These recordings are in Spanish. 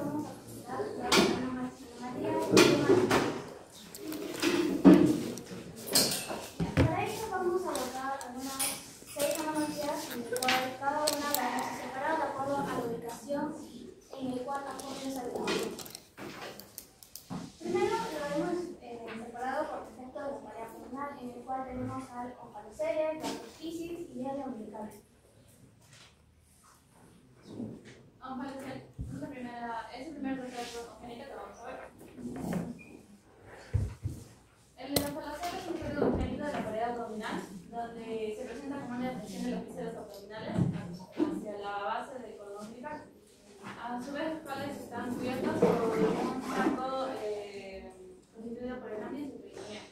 vamos a presentar la Ana María y para ello vamos a abordar algunas 6 analogías, en las cuales cada una la vamos a separar de acuerdo a la ubicación en el cual ambos habitamos. Primero lo hemos separado por defecto de la pared abdominal, en el cual tenemos al omphalocele, la apophysis y el umbilical. Omphalocele es el primer defecto congénito que vamos a ver. El omphalocele es un defecto congénito de la pared abdominal, donde se presenta como una depresión de los vísceras abdominales hacia la base del cordón umbilical. A su vez, los cuales están cubiertos por un saco constituido por el ambiente y su peritoneo.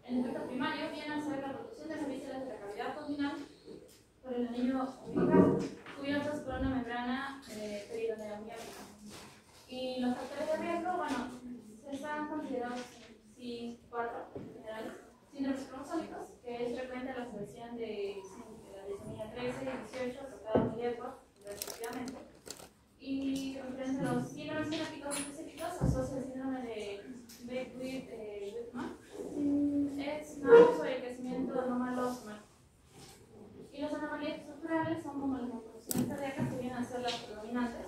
El defecto primario viene a ser la producción de las vísceras de la cavidad abdominal por el anillo umbilical, cubiertos por una membrana peritoneo miótica. Y los factores de riesgo, bueno, se están considerados 4 en general. Síndromes cromosómicos, que es frecuente la observación de la trisomía 13 y 18, afectados muy lejos, respectivamente. Y referente a los síndromes genéticos específicos, asocia el síndrome de Beckwith-Whitman, es un sobre el crecimiento anómalo somático. Y las anomalías estructurales son como las malformaciones cardíacas, que vienen a ser las predominantes,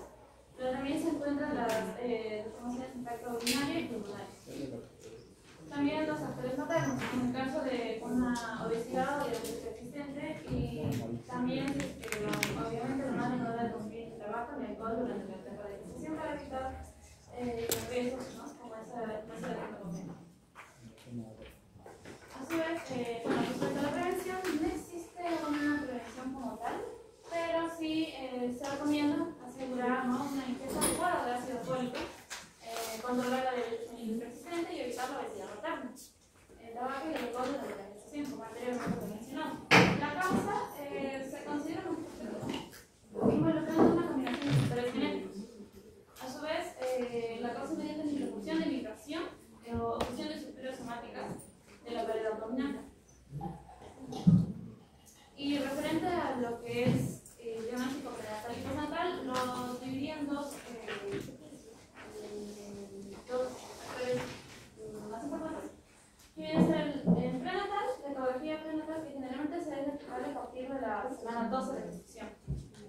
pero también se encuentran las deformaciones en tracto urinario y pulmonares. También los factores maternos, en el caso de una obesidad o diabetes persistente, y también, obviamente, la madre no debe consumir tabaco ni alcohol durante la etapa de gestación para evitar riesgos, ¿no?, como esa de la comida. A su vez, bueno, respecto a la prevención, no existe una prevención como tal, pero sí se recomienda asegurar, ¿no?, una ingesta adecuada de ácido fólico, controlar la diabetes mellitus persistente y evitar la obesidad materna, el tabaco y el alcohol durante la gestación, como anteriormente mencionado. La causa se considera un factor involucrando una combinación de factores genéticos. A su vez, la causa mediante la interrupción de migración o oclusión de estructuras somáticas de la pared abdominal. Y referente a lo que es el diagnóstico prenatal y postnatal, lo dividiría en dos factores más importantes. Que es el prenatal, la ecografía prenatal, que generalmente se debe efectuar a partir de la semana 12 de gestación.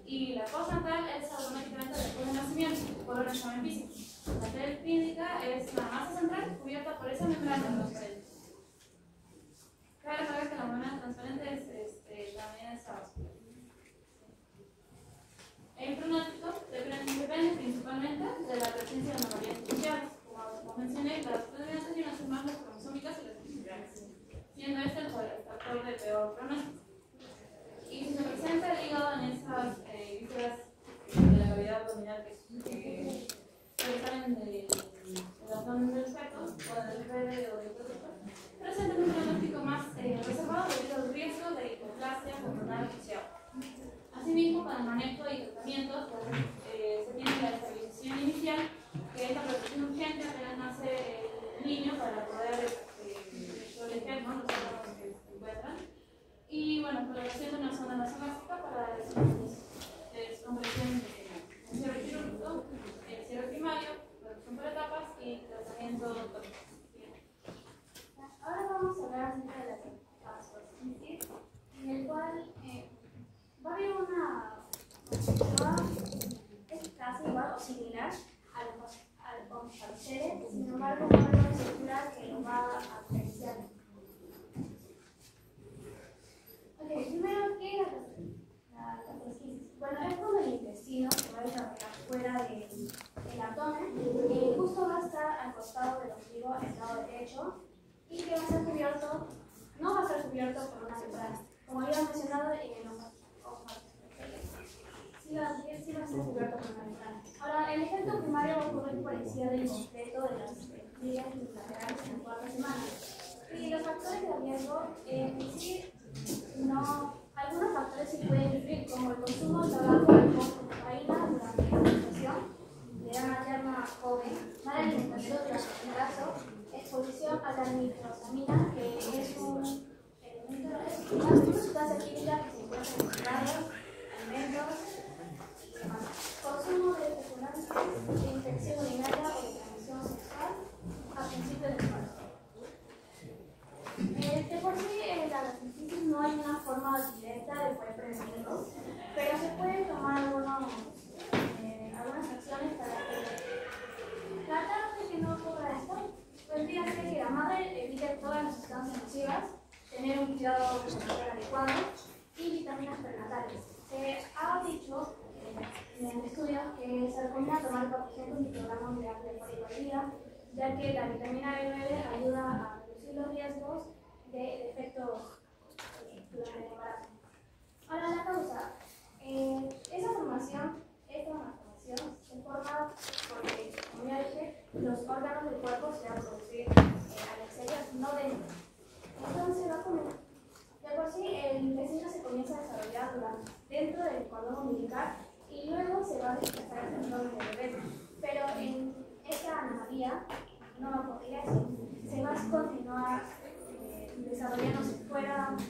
Y la postnatal es automáticamente después del nacimiento, por un examen físico. La tela clínica es la masa central cubierta por esa membrana transparente. Cabe recordar que la membrana transparente también es avascular. El pronóstico depende principalmente de la presencia de anomalías iniciales. Como mencioné, las predominantes vienen a ser más las cromosómicas y las estructurales, siendo este el factor de peor pronóstico. Y si se presenta el hígado en esas vísceras de la cavidad abdominal que salen del abdomen del feto o del bebé o del productor, presentan un pronóstico más reservado debido al riesgo de hipoplasia hormonal asociado. Asimismo, para el manejo y tratamiento, se tiene la estabilización inicial, que es la protección urgente apenas nace el niño para poder proteger, ¿no?, los órganos que se encuentran. Y bueno, colocación de una sonda nasogástrica para la descompresión de cierre quirúrgico, cierre primario, producción por etapas y tratamiento tópico. Ahora vamos a hablar acerca de la astrofisis, en el cual va a haber una es casi igual o similar al omphalocele, sin embargo va a haber una estructura que lo va a diferenciar. Ok, primero, ¿qué es la astrofisis? Bueno, es como el intestino que va a desarrollar fuera del abdomen, que justo va a estar al costado del ombligo, en el lado derecho, y que va a ser cubierto, no va a ser cubierto por una membrana, como había mencionado en el sí va a ser cubierto por una membrana. Ahora, el efecto primario va a ocurrir por encima del completo de las vías laterales en 4 semanas. Y los factores de riesgo, sí, no, algunos factores sí pueden influir, como el consumo de tabaco, alcohol o cocaína durante la gestación, edad materna joven, mala alimentación durante el embarazo, exposición a la nitrosamina, que es una sustancia química que se encuentra en los alimentos, consumo de de infección urinaria o de transmisión sexual a principios del embarazo. De por sí, la gastritis no hay una forma directa de poder prevenirlo, pero se pueden tomar algunas acciones para tratar de que no ocurra esto. Pues fíjate que la madre evite todas las sustancias nocivas, tener un cuidado prenatal adecuado y vitaminas prenatales. Se ha dicho en estudios que se recomienda tomar 400 microgramos de ácido fólico al día, ya que la vitamina B9 ayuda a reducir los riesgos de defectos durante el embarazo. Ahora, la causa. Esa malformación se forma porque, como ya dije, los órganos del cuerpo se van a producir al exterior, no dentro. Entonces, de por sí, el intestino se comienza a desarrollar dentro del cordón umbilical y luego se va a desplazar al abdomen del bebé. Pero en esta anomalía no va a ocurrir eso. Se va a continuar desarrollándose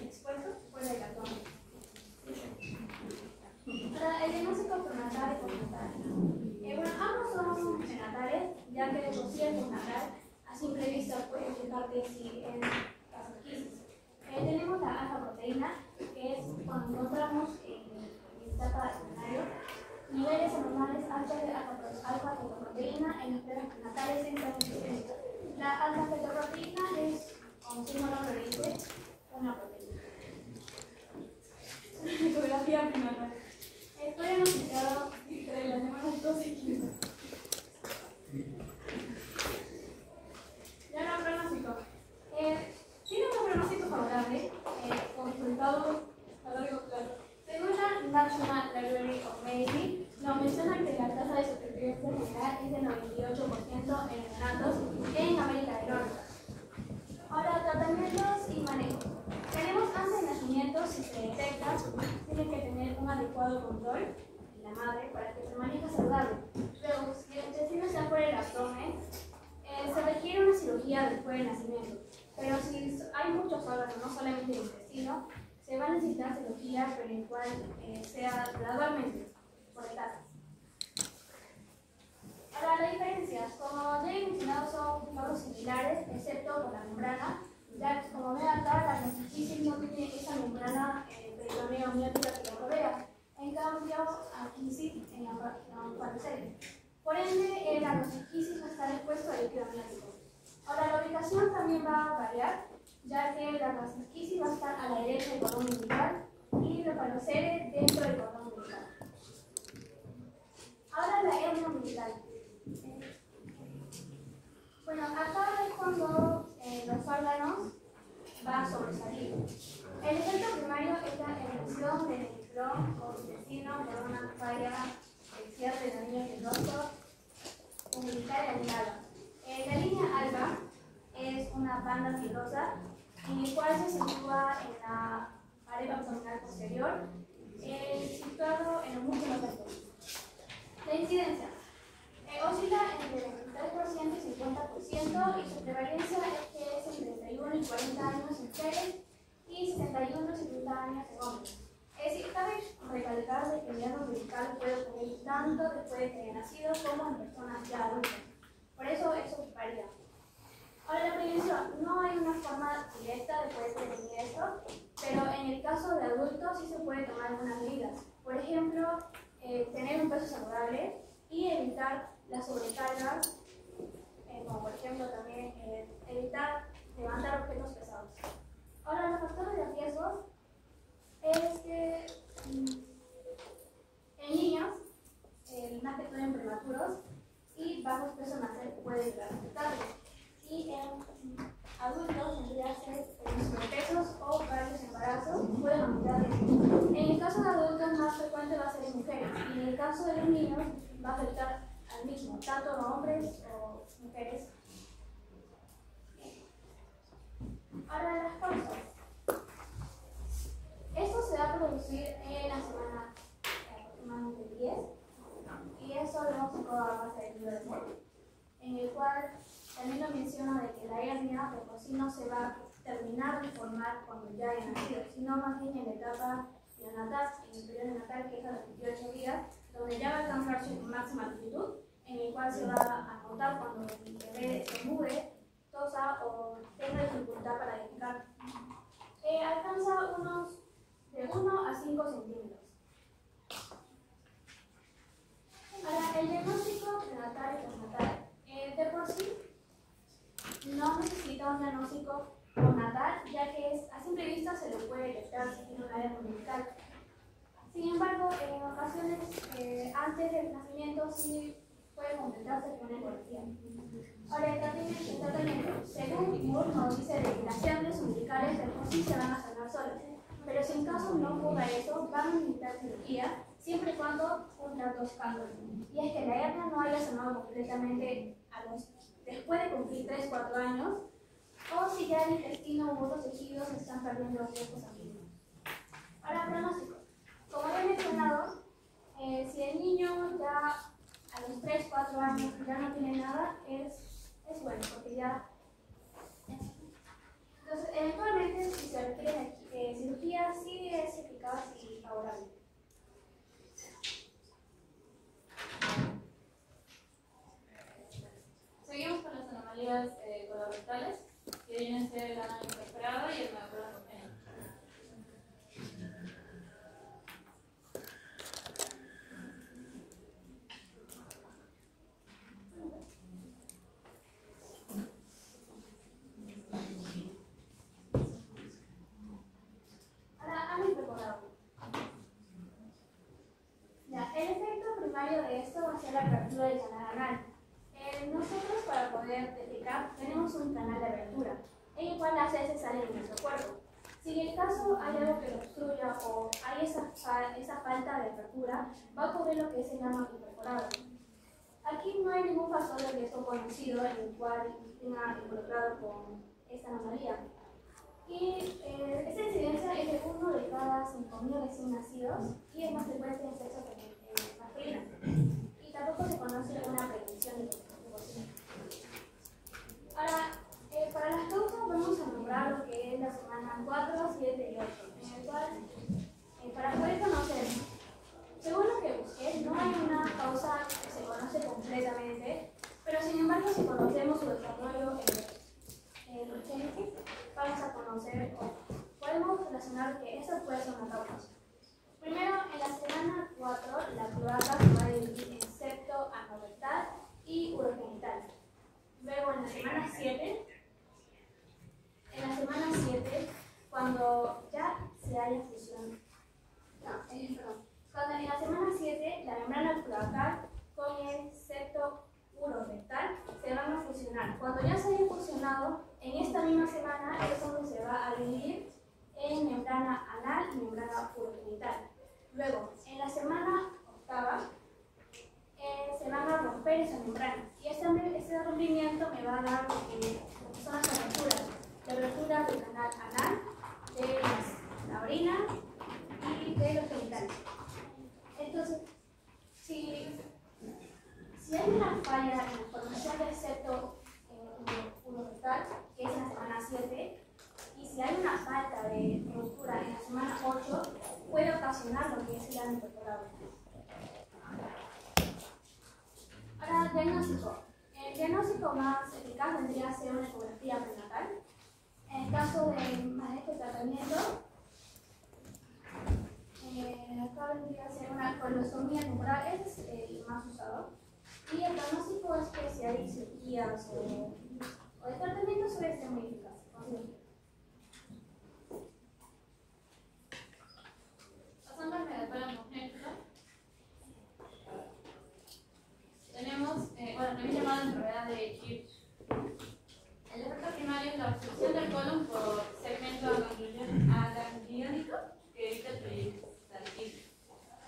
expuesto fuera del abdomen. Ahora, el diagnóstico prenatal y postnatal. Ambos son prenatales, ya que de por sí el postnatal a simple vista puede fijarte si es gastritis. Tenemos la alfa-proteína, que es cuando encontramos en la etapa embrionario niveles anormales altos de alfa-fetoproteína en los prenatales en transmisión. La alfa-fetoproteína es, como su nombre lo dice, una proteína. Ecografía prenatal. Estoy anunciado entre las semanas 12 y 15. Ya no pronóstico. Tiene un pronóstico favorable con resultados a largo plazo. Según la National Library of Medicine, nos menciona que la tasa de supervivencia general es del 98% en neonatos en América del Norte. Ahora, tratamientos y manejo. Tenemos antes de nacimiento, si se detecta, tiene que tener un adecuado control en la madre para que se maneje saludable. Luego, si el intestino está fuera del abdomen, se requiere una cirugía después del nacimiento. Pero si hay muchos órganos, no solamente el intestino, se va a necesitar cirugía, pero en cual sea gradualmente, por etapas. Ahora, la diferencia, como ya he mencionado, son casos similares, excepto con la membrana, ya que como ven acá, la gastritis no tiene esa membrana peritoneo amniótica que lo rodea. En cambio, aquí sí, en la parecer. Por ende, la gastritis va a estar expuesto al líquido amniótico. Ahora, la ubicación también va a variar, ya que la gastritis va a estar a la derecha del cordón umbilical y la parecer dentro del cordón umbilical. Ahora, la hernia umbilical. Bueno, acá es cuando los órganos van a sobresalir. El efecto primario es la erupción del nefrón o intestino por una falla del cierre de la línea fibrosa umbilical alveolar. La línea alba es una banda fibrosa en la cual se sitúa en la pared abdominal posterior, situado en el músculo recto. La incidencia oscila entre el 23% y 50% y su prevalencia es que es entre 31 y 40 años en mujeres y 61 y 70 años en hombres. Es decir, cabe recalcar de que el hernia umbilical puede ocurrir tanto después de que haya nacido como en personas ya adultas. Por eso varía. Ahora, la prevención. No hay una forma directa de poder prevenir esto, pero en el caso de adultos sí se puede tomar algunas medidas. Por ejemplo, tener un peso saludable y evitar las sobrecargas, como por ejemplo también evitar levantar objetos pesados. Ahora, los factores de riesgo es que en niños, más que todo en prematuros y bajos pesos nacer puede llegar a afectarlos. Y en adultos tendría que ser sobrepesos o varios embarazos pueden aumentar el riesgo. En el caso de adultos más frecuente va a ser en mujeres y en el caso de los niños va a afectar al mismo, tanto a hombres o mujeres. Ahora, las causas. Esto se va a producir en la semana aproximadamente 10 y eso lo hemos sacado a base del libro de Moore, en el cual también lo menciona de que la hernia de por sí no se va a terminar de formar cuando ya haya nacido, sino más bien en la etapa neonatal, en el periodo neonatal, que es a los 28 días, donde ya va a alcanzar su máxima altitud en el cual se va a notar cuando el bebé se mueve, tosa o tenga dificultad para defecar. Alcanza de 1 a 5 centímetros. Ahora, el diagnóstico prenatal y postnatal. De por sí, no necesita un diagnóstico postnatal, ya que a simple vista se lo puede detectar si tiene un área umbilical. Sin embargo, en ocasiones, antes del nacimiento, sí puede completarse con una ecografía. Ahora, el tratamiento, según Moore nos dice que las glándulas umbilicales de por sí se van a sanar solas, pero si en caso no ocurra eso, van a necesitar cirugía, siempre y cuando un trato escándalo. Y es que la hernia no haya sanado completamente después de cumplir 3-4 años, o si ya el intestino u otros tejidos están perdiendo los flujo sanguíneo. Ahora, pronóstico. Como ya he mencionado, si el niño ya a los 3-4 años ya no tiene nada, es bueno, porque ya... Entonces, eventualmente, si se requiere cirugía, sí es eficaz y favorable. Seguimos con las anomalías colorectales, que vienen a ser el ano imperforado y el megacolon congénito. Ahora, ano imperforado. Ya, el efecto primario de esto va a ser la apertura del canal anal. Nosotros, para poder defecar, tenemos un canal de abertura, en el cual las heces salen de nuestro cuerpo. Si en el caso hay algo que lo obstruya o hay esa falta de apertura, va a ocurrir lo que es el ano imperforado. Aquí no hay ningún factor de riesgo conocido en el cual tenga involucrado con esta anomalía. Y esta incidencia es de 1 de cada 5.000 recién nacidos y es más frecuente en sexo masculino. Y tampoco se conoce una prevención de concepción. Ahora, para las causas vamos a nombrar lo que es la semana 4, 7 y 8, en el cual, para poder conocer, según lo que busqué, no hay una causa que se conoce completamente, pero sin embargo, si conocemos su desarrollo vamos a conocer o podemos relacionar que esa puede ser una causa. Primero, en la semana 4, la cloaca se va a dividir en septo anorectal y urogenital. Luego, en la semana 7, cuando ya se haya fusión, cuando en la semana 7, la membrana cloacal con el septo urorectal se van a fusionar. Cuando ya se haya fusionado, en esta misma semana es donde se va a dividir en membrana anal y membrana urogenital. Luego, en la semana 8, se van a romper esas membranas y ese rompimiento me va a dar lo que son las aberturas. La abertura del canal anal, de la orina y de los genitales. Entonces, si hay una falla en la formación del septo urorectal, que es en la semana 7, y si hay una falta de ruptura en la semana 8, puede ocasionar lo que es el ano imperforado. Ahora, diagnóstico. El diagnóstico más eficaz vendría a ser una ecografía prenatal. En el caso de manejo y tratamiento, acá vendría a ser una colostomía temporal, es el más usado. Y el diagnóstico es que si hay cirugías o el tratamiento suele ser muy eficaz. Pasando al megacolon congénito, tenemos, también llamada enfermedad de Hirsch. El efecto primario es la obstrucción del colon por segmento agangliónico que evita el peristaltismo.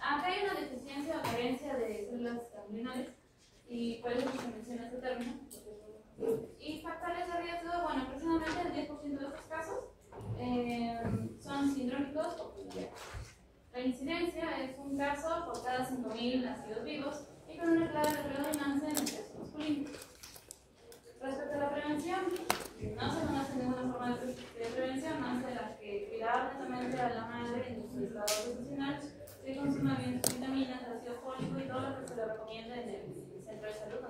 Acá hay una deficiencia o carencia de células ganglionales y por eso se menciona este término. Y factores de riesgo, bueno, precisamente el 10% de estos casos son sindrómicos o pulmonares. La incidencia es un caso por cada 5.000 nacidos vivos y con una clara predominancia en el sexo masculino. Respecto a la prevención, no se conoce ninguna forma de prevención más de la que cuidar atentamente a la madre en su estado gestacional, que consuma bien sus vitaminas, ácido fólico y todo lo que se le recomienda en el centro de salud.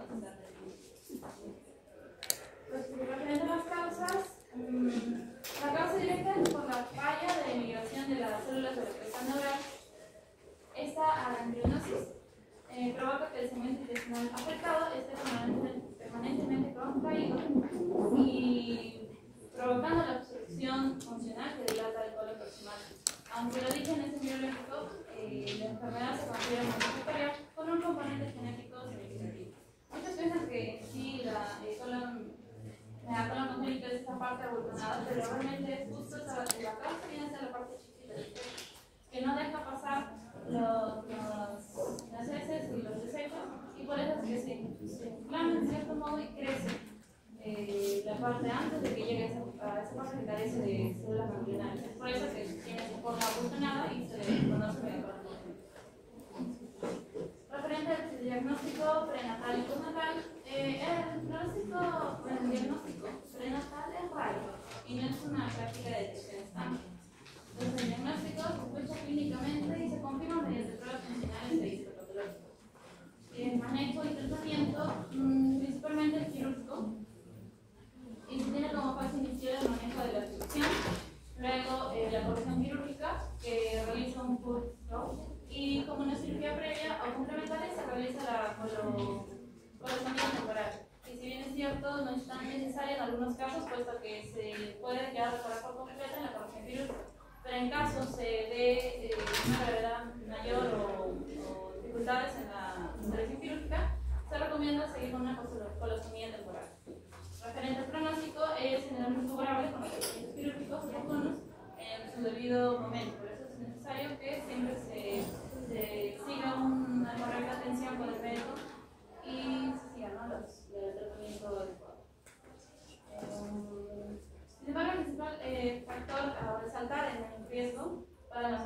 contraído y provocando la obstrucción funcional que dilata el colon proximal. Aunque el origen es embriológico, la enfermedad se considera multifactorial con un componente genético significativo. Muchos piensan que en sí la colon congénita es esta parte abultonada, pero realmente es justo la causa viene a ser la parte chiquita del pecho, que no deja pasar las heces y los desechos, y por eso es que se inflama en cierto modo y crece la parte antes de que llegue a esa parte que carece de células ganglionales. Es por eso que tiene su forma abultonada y se le conoce como colon congénita. Referente al diagnóstico prenatal y postnatal, el diagnóstico prenatal es raro y no es una práctica de detección estándar. Entonces, el diagnóstico se escucha clínicamente y se confirma mediante pruebas funcionales e histopatológicas. El manejo y tratamiento, principalmente el quirúrgico, y se tiene como fase inicial el manejo de la obstrucción, luego la corrección quirúrgica, que realiza un foot stroke, y como una cirugía previa o complementaria se realiza la colostomía temporal. Y si bien es cierto, no es tan necesaria en algunos casos, puesto que se puede ya reparar por completo en la corrección quirúrgica. Pero en caso se dé una gravedad mayor o dificultades en la intervención quirúrgica, se recomienda seguir con una colostomía temporal. Referente al pronóstico, es generalmente favorable con los tratamientos quirúrgicos oportunos en su debido momento. Por eso es necesario que siempre se siga una correcta atención con el médico y se siga, ¿no?, el tratamiento adecuado. Sin embargo, el principal factor a resaltar en el riesgo para la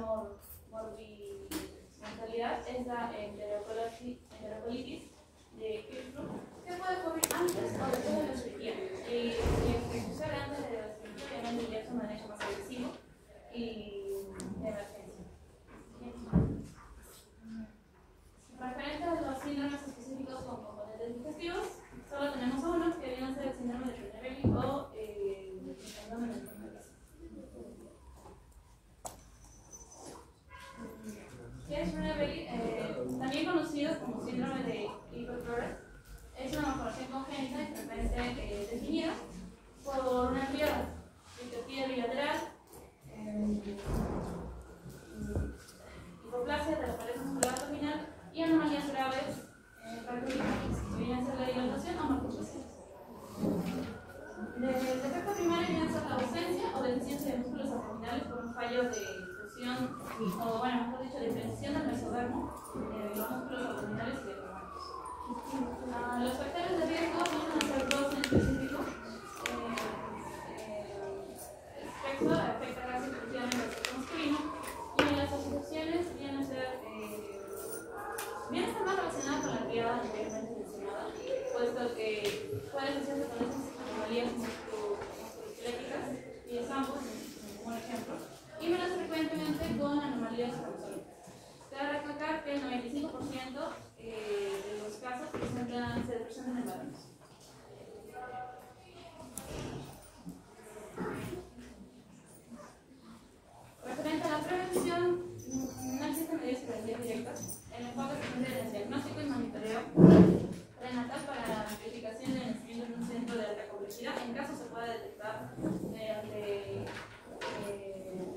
mortalidad es la enterocolitis de Kirchhoff, que puede ocurrir antes o después de la cirugía. Y si sucede antes de la cirugía, obviamente ya es un manejo más agresivo y de emergencia. Referente a los síndromes específicos con componentes digestivos, solo tenemos uno, que viene a ser el síndrome de Prader-Willi o el síndrome de Prader-Willi. ¿Qué es Prader-Willi? También conocido como síndrome de Eagle-Flores, es una malformación congénita y frecuentemente definida por una miopía bilateral, hipoplasia de la pared muscular abdominal y anomalías graves fracturitis, que viene a ser la dilatación o malformaciones. El defecto primario viene a ser la ausencia o deficiencia de músculos abdominales por un fallo de fusión, o bueno, mejor dicho, de presión del mesodermo, de los músculos abdominales y de pulmones. Los factores de riesgo vienen a ser dos en específico. El sexo afecta casi exclusivamente al sexo masculino, y las asociaciones vienen a ser más relacionadas con la criada anteriormente mencionada, puesto que puede asociarse con esas anomalías musculoesqueléticas, y es ambos como un ejemplo, y menos frecuentemente con anomalías cromosómicas. Cabe recalcar que el 95% de los casos se presentan en varones. Referente a la prevención, no existen medidas preventivas directas. El enfoque se centra en el diagnóstico y monitoreo prenatal para la verificación del nacimiento en un centro de alta complejidad. En caso se puede detectar mediante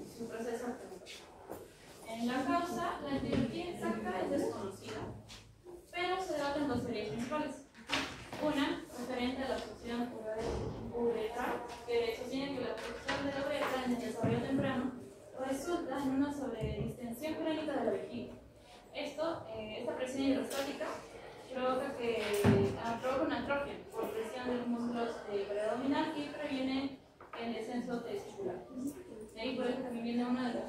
su proceso prenatal. En la causa, la etiología exacta es desconocida, pero se datan dos teorías principales. Una, referente a la obstrucción uretral, que sostiene que la obstrucción de la uretra en el desarrollo temprano resulta en una sobredistensión crónica de la vejiga. Esta presión hidrostática provoca una atrofia por presión de los músculos de pared abdominal y previene el descenso testicular. De ahí por eso también viene una de la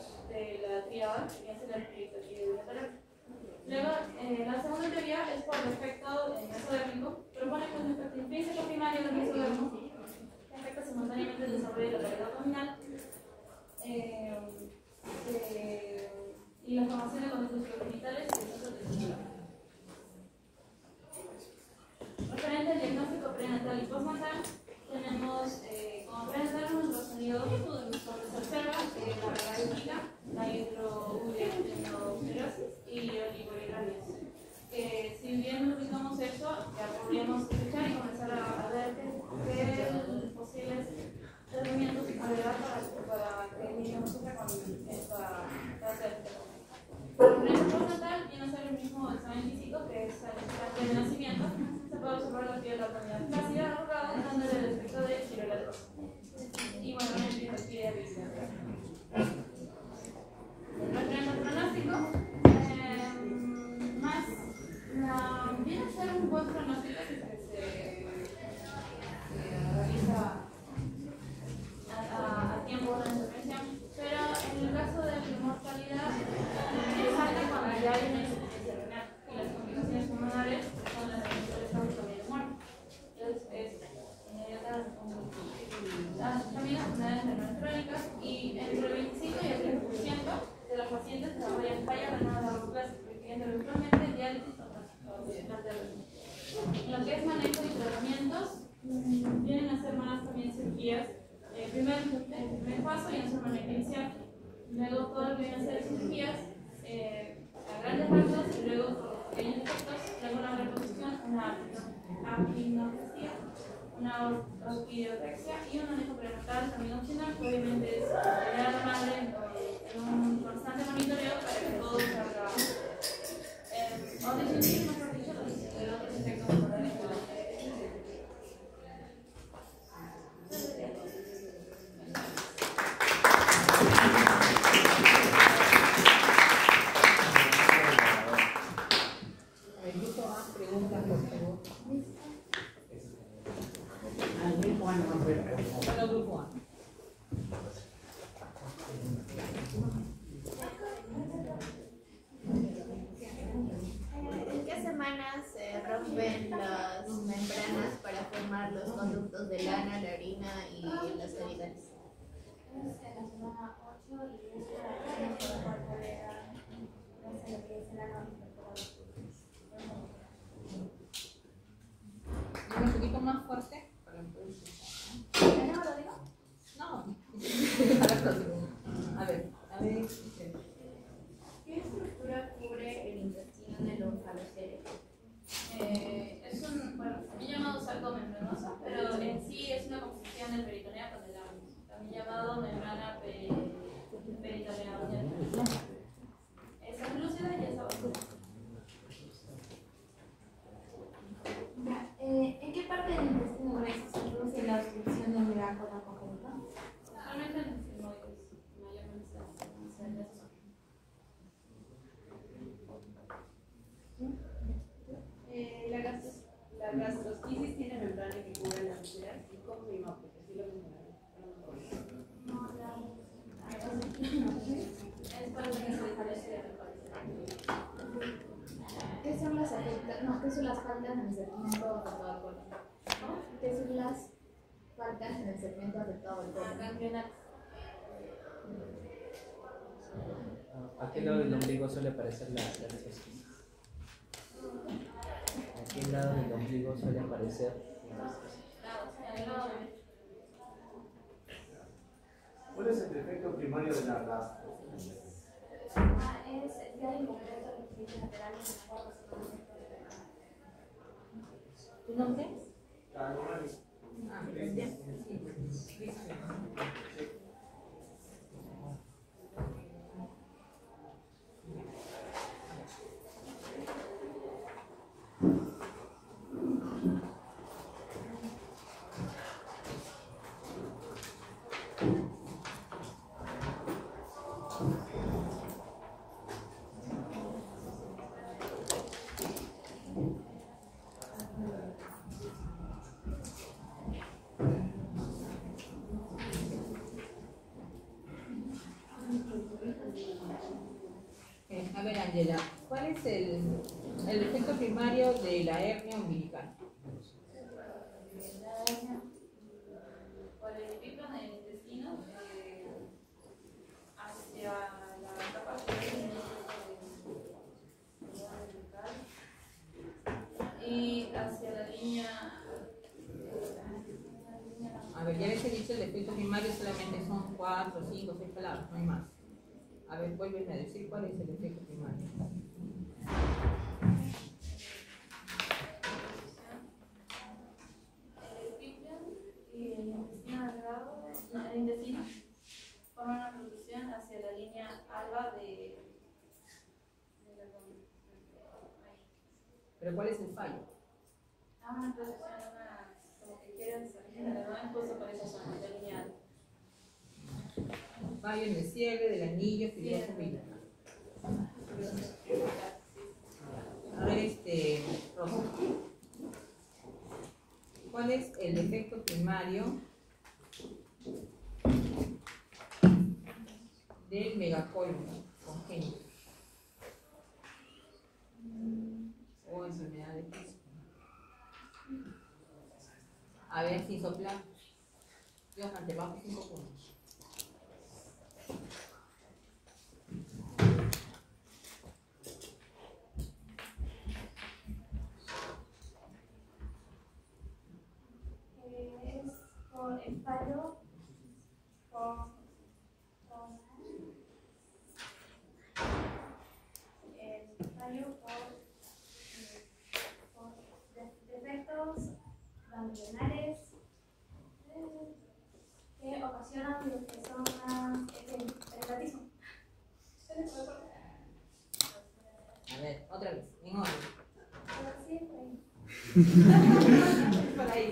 triada, que viene a ser la epiléptica bilateral. Luego, la segunda teoría es por defecto mesodérmico, propone que un efecto intrínseco primario del mesodermo que afecta simultáneamente el desarrollo de la pared abdominal y la formación de conductos genitales y descenso testicular. Referente al diagnóstico prenatal y postnatal, tenemos como prenatal nuestros sonidos donde se observa la radiología, la hidroureterosis y oligohidralias. Si bien nos ubicamos eso, ya podríamos escuchar y comenzar a ver que sufre con esta clase de enfermedad. El primer postnatal viene a ser el mismo examen físico que es el instante de nacimiento. Se puede observar la piel de la tonalidad flácida, arrugada, donde el efecto de ciruela. Y bueno, no impide visión. El primer pronóstico viene a ser un buen pronóstico que se realiza a tiempo de la intervención, pero en el caso de la mortalidad sale cuando ya hay una insuficiencia renal y las complicaciones pulmonares son las que también de muerte. Entonces también las enfermedades renales crónicas, y entre el 25 y el 30% de los pacientes desarrollan falla renal a largo plazo, requiriendo eventualmente diálisis o trasplante de riñón. Lo que es manejo y tratamientos, vienen a ser más también cirugías, el primer paso y en su manejo inicial. Luego todo lo que viene a ser cirugías a grandes rasgos, y luego por pequeños efectos, luego la reposición, una apnoplastia, una orquidiotexia y un manejo prenatal también opcional, que obviamente es tener a la madre en un constante monitoreo para que todo salga o disminuir, mejor dicho, los otros efectos secundarios de la ¿En qué semanas se rompen las membranas para formar los conductos de lana, la orina y los genitales? En la semana 8 y es la cuarta de lo que es el ano Un poquito más fuerte para poder ¿No lo digo? No. A ver. ¿Qué estructura cubre el intestino del onfalocele? Es también llamado saco membranoso, pero en sí es una confusión del peritoneo con el ano, también llamado membrana peritoneal. Esa es lúcida y esa vacía. ¿En qué parte del intestino grueso se produce la obstrucción del megácono congénito? Normalmente en el sigmoides, mayormente en esa zona. La gastrosquisis tiene membrana que cubre la vísceras y confirma, porque sí lo mencionaron. Es para que se diferencie del colesterol. ¿Qué son las faltas en el segmento afectado al colon? ¿Qué son las faltas en el segmento afectado al colon? Gangrional. ¿A qué lado del ombligo suele aparecer la gastrosquisis? ¿A qué lado del ombligo suele aparecer la gastrosquisis? ¿Cuál es el defecto primario de la gastro? Es ya incompleto los pies laterales en la ¿Tu nombre? Cristian. A ver, Ángela, ¿cuál es el efecto primario de la hernia umbilical? La hernia por el epíplon del intestino hacia la capa superior y hacia la línea. A ver, ya les he dicho el efecto primario solamente son 4, 5, 6 palabras, no hay más. A ver, vuélveme a decir cuál es el efecto primario. El epíplon y el intestino delgado, el intestino forman una producción Pero ¿cuál es el fallo? Una producción, como que quieren salir de la nueva justo por esa zona, delineada. Fallo en el cierre del anillo fibroso biliar. A ver, Rosa. ¿Cuál es el defecto primario del megacolon congénito o enfermedad de Cristo? A ver, sin soplar. Johan, te bajo 5 puntos. Es por el fallo defectos ganglionares que ocasionan lo que son el reumatismo. A ver, otra vez, en orden. Sí, por ahí. Por ahí.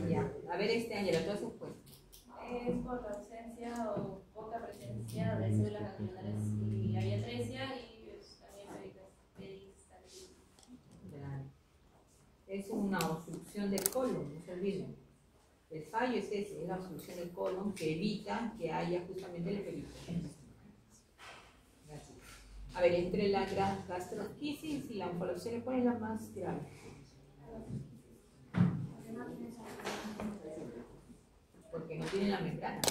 Ya. A ver, Ángela, entonces pues. Es por la ausencia o poca presencia de células ganglionares y hay atresia y también peristaltismo. Es una obstrucción del colon, no se olviden. El fallo es ese, es la obstrucción del colon que evita que haya justamente el peristaltismo. Gracias. A ver, entre la gastrosquisis y la oncología, ¿cuál es la más grave? Porque no tiene la membrana.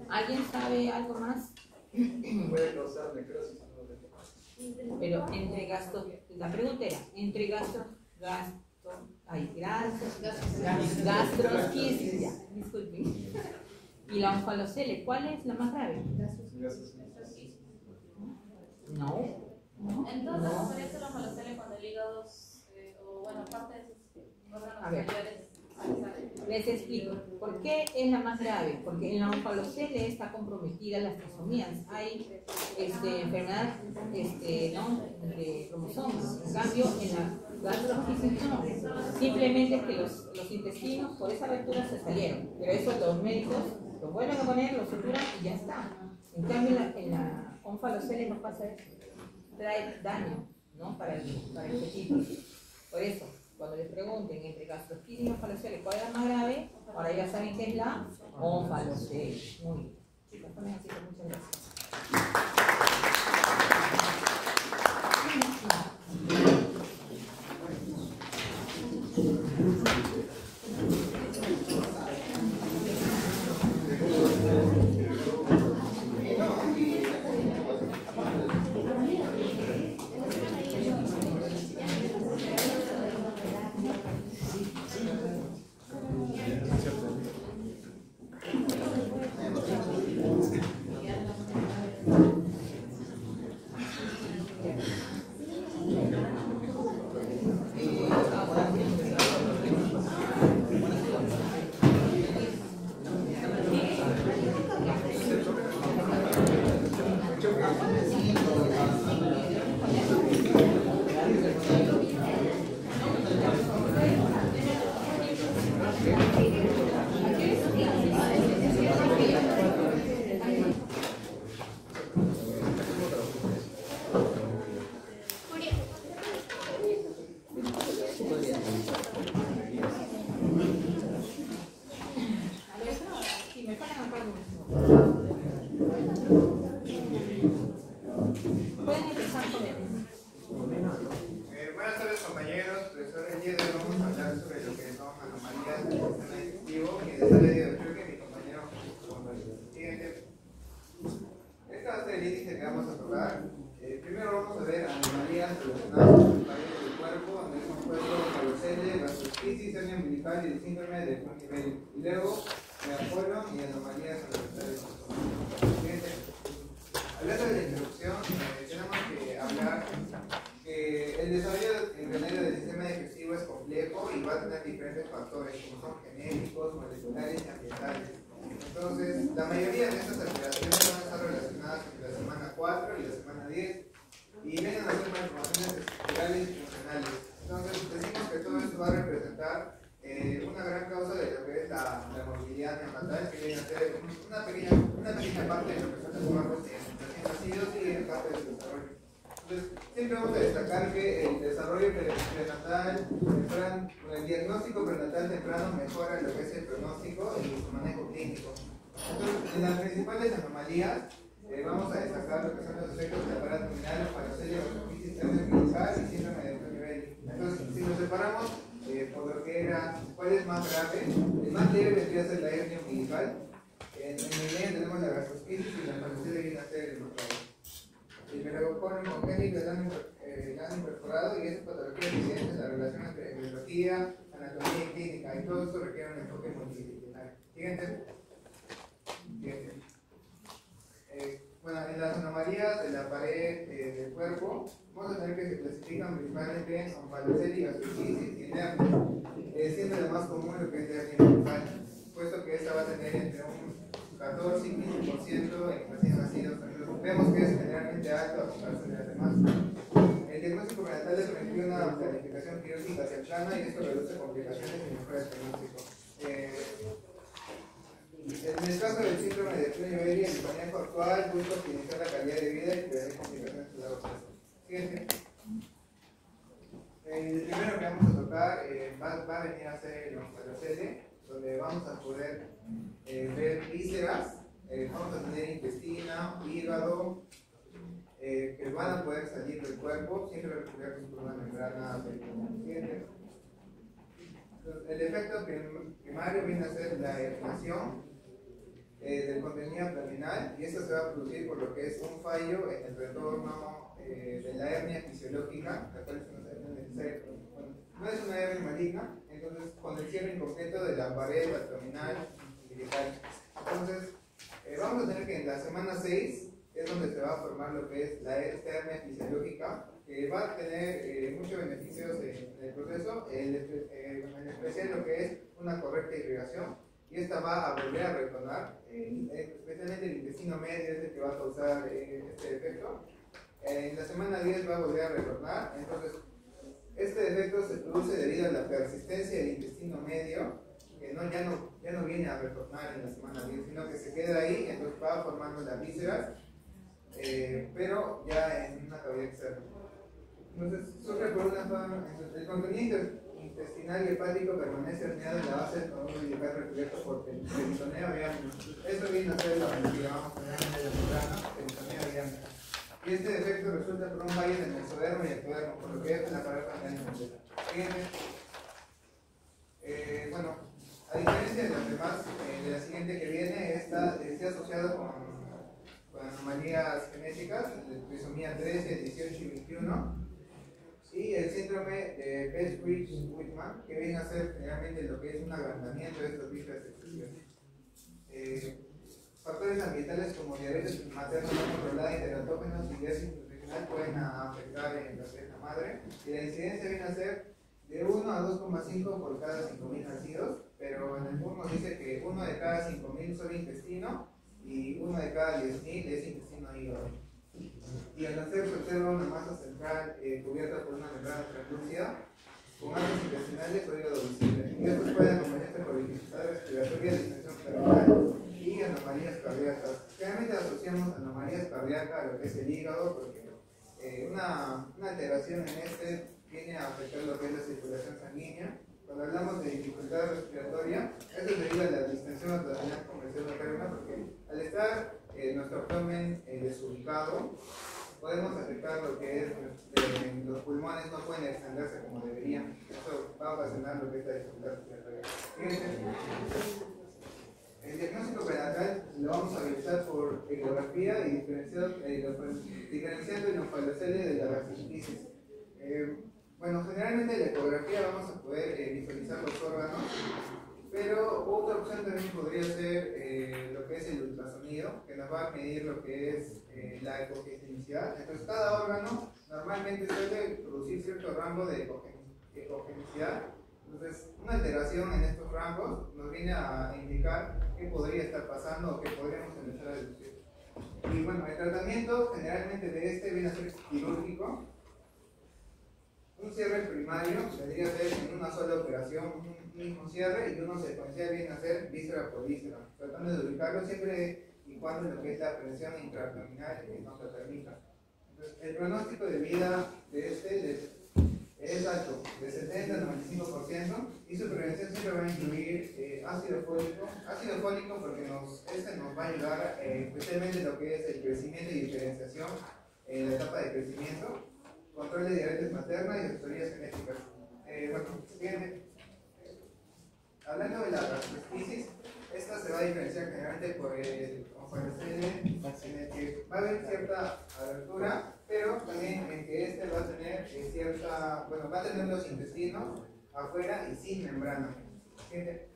¿Alguien sabe algo más? Puede causar necrosis. Pero entre gastos, la pregunta era, entre gastrosquisis, ya, disculpen, y la oncolocele, ¿cuál es la más grave? No. Entonces, por eso los malocele cuando el hígado, o bueno, parte de sus órganos A ver. superiores. Les explico. ¿Por qué es la más grave? Porque en la oncolocele está comprometida las trisomías. Hay enfermedad ¿no? de cromosomas. En cambio, en la gastrosquisis no. Simplemente es que los intestinos por esa abertura se salieron. Pero eso los médicos lo vuelven a poner, lo suturan y ya está. En cambio, en la oncolocele no pasa eso. Trae daño, ¿no? para el tejido. Por eso. Cuando les pregunten entre gastrosquisis y oncolocele cuál es la más grave, ahora ya saben qué es la oncolocele. Muy bien. Chicos, tomen así, muchas gracias. Buenas tardes compañeros, profesor. El día de hoy vamos a hablar sobre lo que son anomalías del sistema digestivo y de esta ley de doctor que mi compañero siguiente. Esta va a ser el índice que vamos a tocar. Primero vamos a ver anomalías relacionadas con los paredes del cuerpo, donde hemos puesto oncolocele, gastrosquisis, hernia umbilical y el síndrome de Pont-Levi. Y luego megacolon y anomalías cerebrales. Siguiente. Hablando de la introducción, tenemos que hablar que el desarrollo embrionario del sistema digestivo es complejo y va a tener diferentes factores, como son genéticos, moleculares y ambientales. Entonces, la mayoría de estas alteraciones van a estar relacionadas entre la semana 4 y la semana 10. Y vienen a hacer malformaciones estructurales y funcionales. Entonces, decimos que todo esto va a representar una gran causa de lo que es la morbilidad neonatal, que viene a ser una pequeña parte de lo que son los huevos recién nacidos y en parte del desarrollo. Entonces, siempre vamos a destacar que el desarrollo prenatal temprano, el diagnóstico prenatal temprano mejora lo que es el pronóstico y su manejo clínico. Entonces, en las principales anomalías, vamos a destacar lo que son los efectos del aparato abdominal, paracelias, sistema umbilical y síndrome de Prader-Willi. Entonces, si nos separamos por lo que era, ¿cuál es más grave? El más leve vendría a ser la hernia umbilical. En el medio tenemos la gastrosquisis y la paracelias viene a ser el moctavo. El megacornio congénito es el incorporado y esa patología eficiente, la relación entre etiología, anatomía y clínica, y todo esto requiere un enfoque multidisciplinario. Siguiente. Bueno, en las anomalías de la pared del cuerpo, vamos a tener que se clasifican principalmente en omphalocele y gastrosquisis y en hernia. Siendo lo más común lo que es la hernia umbilical, puesto que esta va a tener entre un 14 y 15% en recién nacidos. Vemos que es generalmente alto a comparación de las demás. El diagnóstico prenatal le permite una planificación quirúrgica temprana y esto reduce complicaciones y mejora el pronóstico. En el caso del síndrome de Prader-Willi, el manejo actual busca optimizar la calidad de vida y prevenir complicaciones a largo plazo. Siguiente. El primero que vamos a tocar va a venir a ser el omphalocele, donde vamos a poder ver vísceras, vamos a tener intestino, hígado, que van a poder salir del cuerpo, siempre recubiertos por una membrana. Siguiente. El efecto primario viene a ser la irritación del contenido abdominal, y esto se va a producir por lo que es un fallo en el retorno de la hernia fisiológica, la cual es una hernia necesaria, bueno, no es una hernia maligna, entonces con el cierre incompleto de la pared abdominal umbilical. Entonces, vamos a tener que en la semana 6 es donde se va a formar lo que es esta hernia fisiológica, que va a tener muchos beneficios en el proceso, en especial lo que es una correcta irrigación, y esta va a volver a retornar, especialmente el intestino medio es el que va a causar este defecto. En la semana 10 va a volver a retornar, entonces este defecto se produce debido a la persistencia del intestino medio, que ya no viene a retornar en la semana 10, sino que se queda ahí, entonces va formando las vísceras, pero ya en una cavidad externa. Entonces, sufre por una forma, el contenido intestinal y hepático permanece herniado en la base del cordón umbilical recubierto por peritoneo diámetro. Esto viene a ser la que llamamos en la membrana, peritoneo diámetro. Y este defecto resulta por un fallo en el mesodermo y ectodermo, por lo que es la pared craneal completa. Siguiente. Bueno, a diferencia de las demás, de la siguiente que viene, está asociado con anomalías genéticas, de trisomía 13, 18 y 21. Y el síndrome de Bechdel-Whitman, que viene a ser generalmente lo que es un agrandamiento de estas vísceras excesivas. Factores ambientales como diabetes materna no controlada, interatógenos y diabetes nutricional pueden afectar en la pareja madre. Y la incidencia viene a ser de 1 a 2,5 por cada 5.000 nacidos, pero en el PUR nos dice que 1 de cada 5.000 son intestino y 1 de cada 10.000 es intestino hígado. Y al nacer se observa una masa central cubierta por una membrana translúcida con arcos intestinales o hígado visible. Y estos pueden acompañarse por dificultad respiratoria, distensión cerebral y anomalías cardíacas. Generalmente asociamos anomalías cardíacas a lo que es el hígado, porque una alteración en este viene a afectar lo que es la circulación sanguínea. Cuando hablamos de dificultad respiratoria, esto es debido a la distensión abdominal convencional materna, porque al estar nuestro abdomen desubicado, podemos afectar lo que es los pulmones no pueden extenderse como deberían. Eso va a ocasionar lo que es la dificultad respiratoria. El diagnóstico prenatal lo vamos a realizar por ecografía y diferenciando el omphalocele de la gastrosquisis. Bueno, generalmente en la ecografía vamos a poder visualizar los órganos, pero otra opción también podría ser lo que es el ultrasonido, que nos va a medir lo que es la ecogenicidad. Entonces, cada órgano normalmente suele producir cierto rango de ecogenicidad. Entonces, una alteración en estos rangos nos viene a indicar qué podría estar pasando o qué podríamos empezar a deducir. Y bueno, el tratamiento generalmente de este viene a ser quirúrgico. Un cierre primario vendría a ser en una sola operación, un mismo cierre, y uno secuencial viene a ser víscera por víscera, tratando de ubicarlo siempre y cuando lo que es la presión intraabdominal no se permita. Entonces, el pronóstico de vida de este es alto, de 70 a 95%, y su prevención siempre va a incluir ácido fólico porque nos va a ayudar especialmente en lo que es el crecimiento y diferenciación en la etapa de crecimiento, control de diabetes materna y asesorías genéticas. Bueno, siguiente. Hablando de la gastritis, esta se va a diferenciar generalmente por el CL, en el que va a haber cierta abertura, pero también en que este va a tener va a tener los intestinos afuera y sin membrana. Siguiente.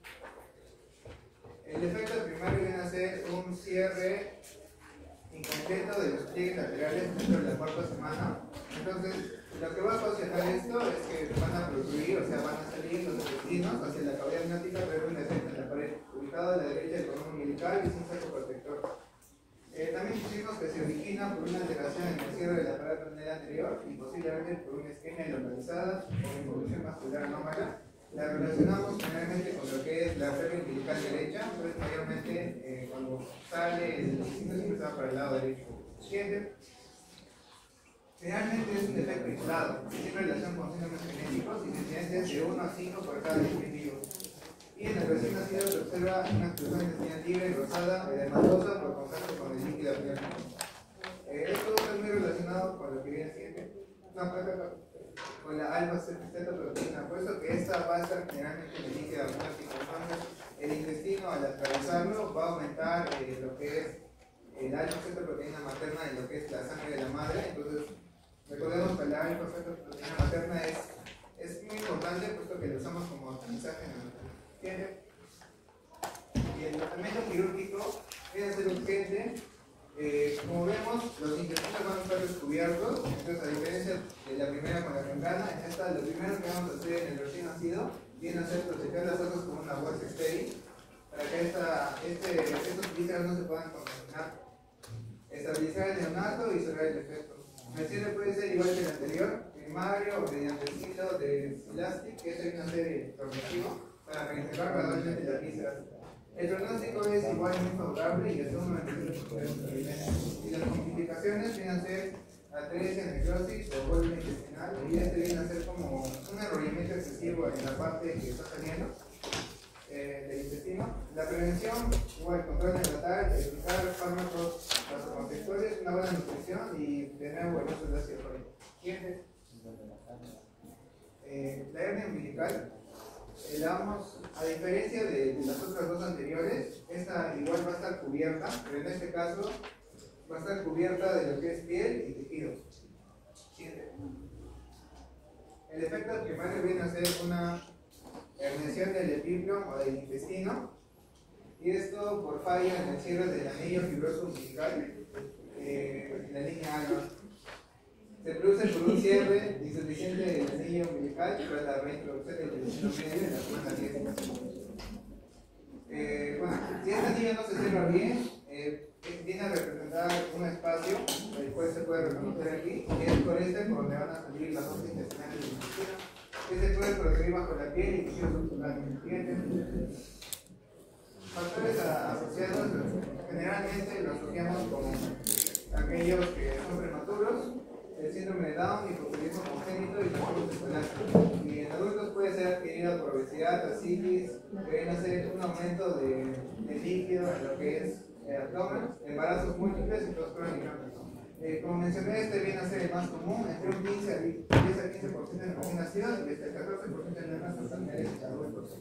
El efecto primario viene a ser un cierre incompleto de los pliegues laterales dentro de la cuarta semana. Entonces, lo que va a ocasionar esto es que van a producir, o sea, van a salir los intestinos hacia la cavidad amniótica, pero un defecto en la pared, ubicado a la derecha del cordón umbilical y sin saco protector. También pusimos que se origina por una alteración en el cierre de la pared abdominal anterior y posiblemente por una isquemia localizada o involución vascular anómala. La relacionamos generalmente con lo que es la arteria umbilical derecha, pues mayormente cuando sale el intestino siempre está para el lado derecho. Siguiente. Generalmente es un defecto aislado, tiene relación con síndromes genéticos y incidencias de 1 a 5 por cada individuo. Y en el recién nacido se observa una expresión intestinal libre, rosada, edematosa por contacto con el líquido amniótico. Esto está muy relacionado con lo que viene siguiente. Con la alfa-cetoproteína, puesto que esta va a estar generalmente en el líquido amniótico. Entonces, el intestino al atravesarlo va a aumentar lo que es el alfa-cetoproteína materna en lo que es la sangre de la madre. Entonces, recordemos que la alfa-cetoproteína materna es muy importante, puesto que lo usamos como aprendizaje en el paciente. Y el tratamiento quirúrgico debe ser urgente. Como vemos, los intestinos van a estar descubiertos. Entonces, a diferencia de la primera con la membrana, en esta lo primero que vamos a hacer en el recién nacido viene a ser proteger las cosas con una bolsa estéril para que estos vísceras no se puedan contaminar, estabilizar el neonato y cerrar el defecto. El cierre puede ser igual que el anterior, primario o mediante el hilo de Silastic, que es una serie tornesivo para reintegrar gradualmente las vísceras. El pronóstico es igual muy favorable y hasta un 93%. Y las complicaciones vienen a ser atresia, necrosis o vuelve intestinal, y viene a ser como un enrollamiento excesivo en la parte que está saliendo del intestino. La prevención, igual control neonatal, evitar fármacos vasoconstrictores, una buena nutrición y de nuevo el uso de ácido fólico. Siguiente. La hernia umbilical. A diferencia de las otras dos anteriores, esta igual va a estar cubierta, pero en este caso va a estar cubierta de lo que es piel y tejido. El efecto primario viene a ser una herniación del epíplon o del intestino, y esto por fallo en el cierre del anillo fibroso umbilical en la línea alba. Se produce por un cierre insuficiente del anillo umbilical tras la reintroducción del intestino medio en la semana 10. Bueno, si este anillo no se cierra bien, viene a representar un espacio, el cual se puede reconocer aquí, y es por este por donde van a salir las dos intestinales del intestino, que se puede producir bajo la piel y tejidos subcutaneos. Factores asociados, generalmente los asociamos con aquellos que son prematuros, el síndrome de Down, hipotiroidismo congénito y trastornos escolares. Y en adultos puede ser adquirida por obesidad, asitis, que viene a ser un aumento de líquido en lo que es el abdomen, embarazos múltiples y tos crónica. Como mencioné, este viene a ser el más común, entre un 15 a 15% en recién nacidos y hasta el 14% en neonatos familiares y adultos.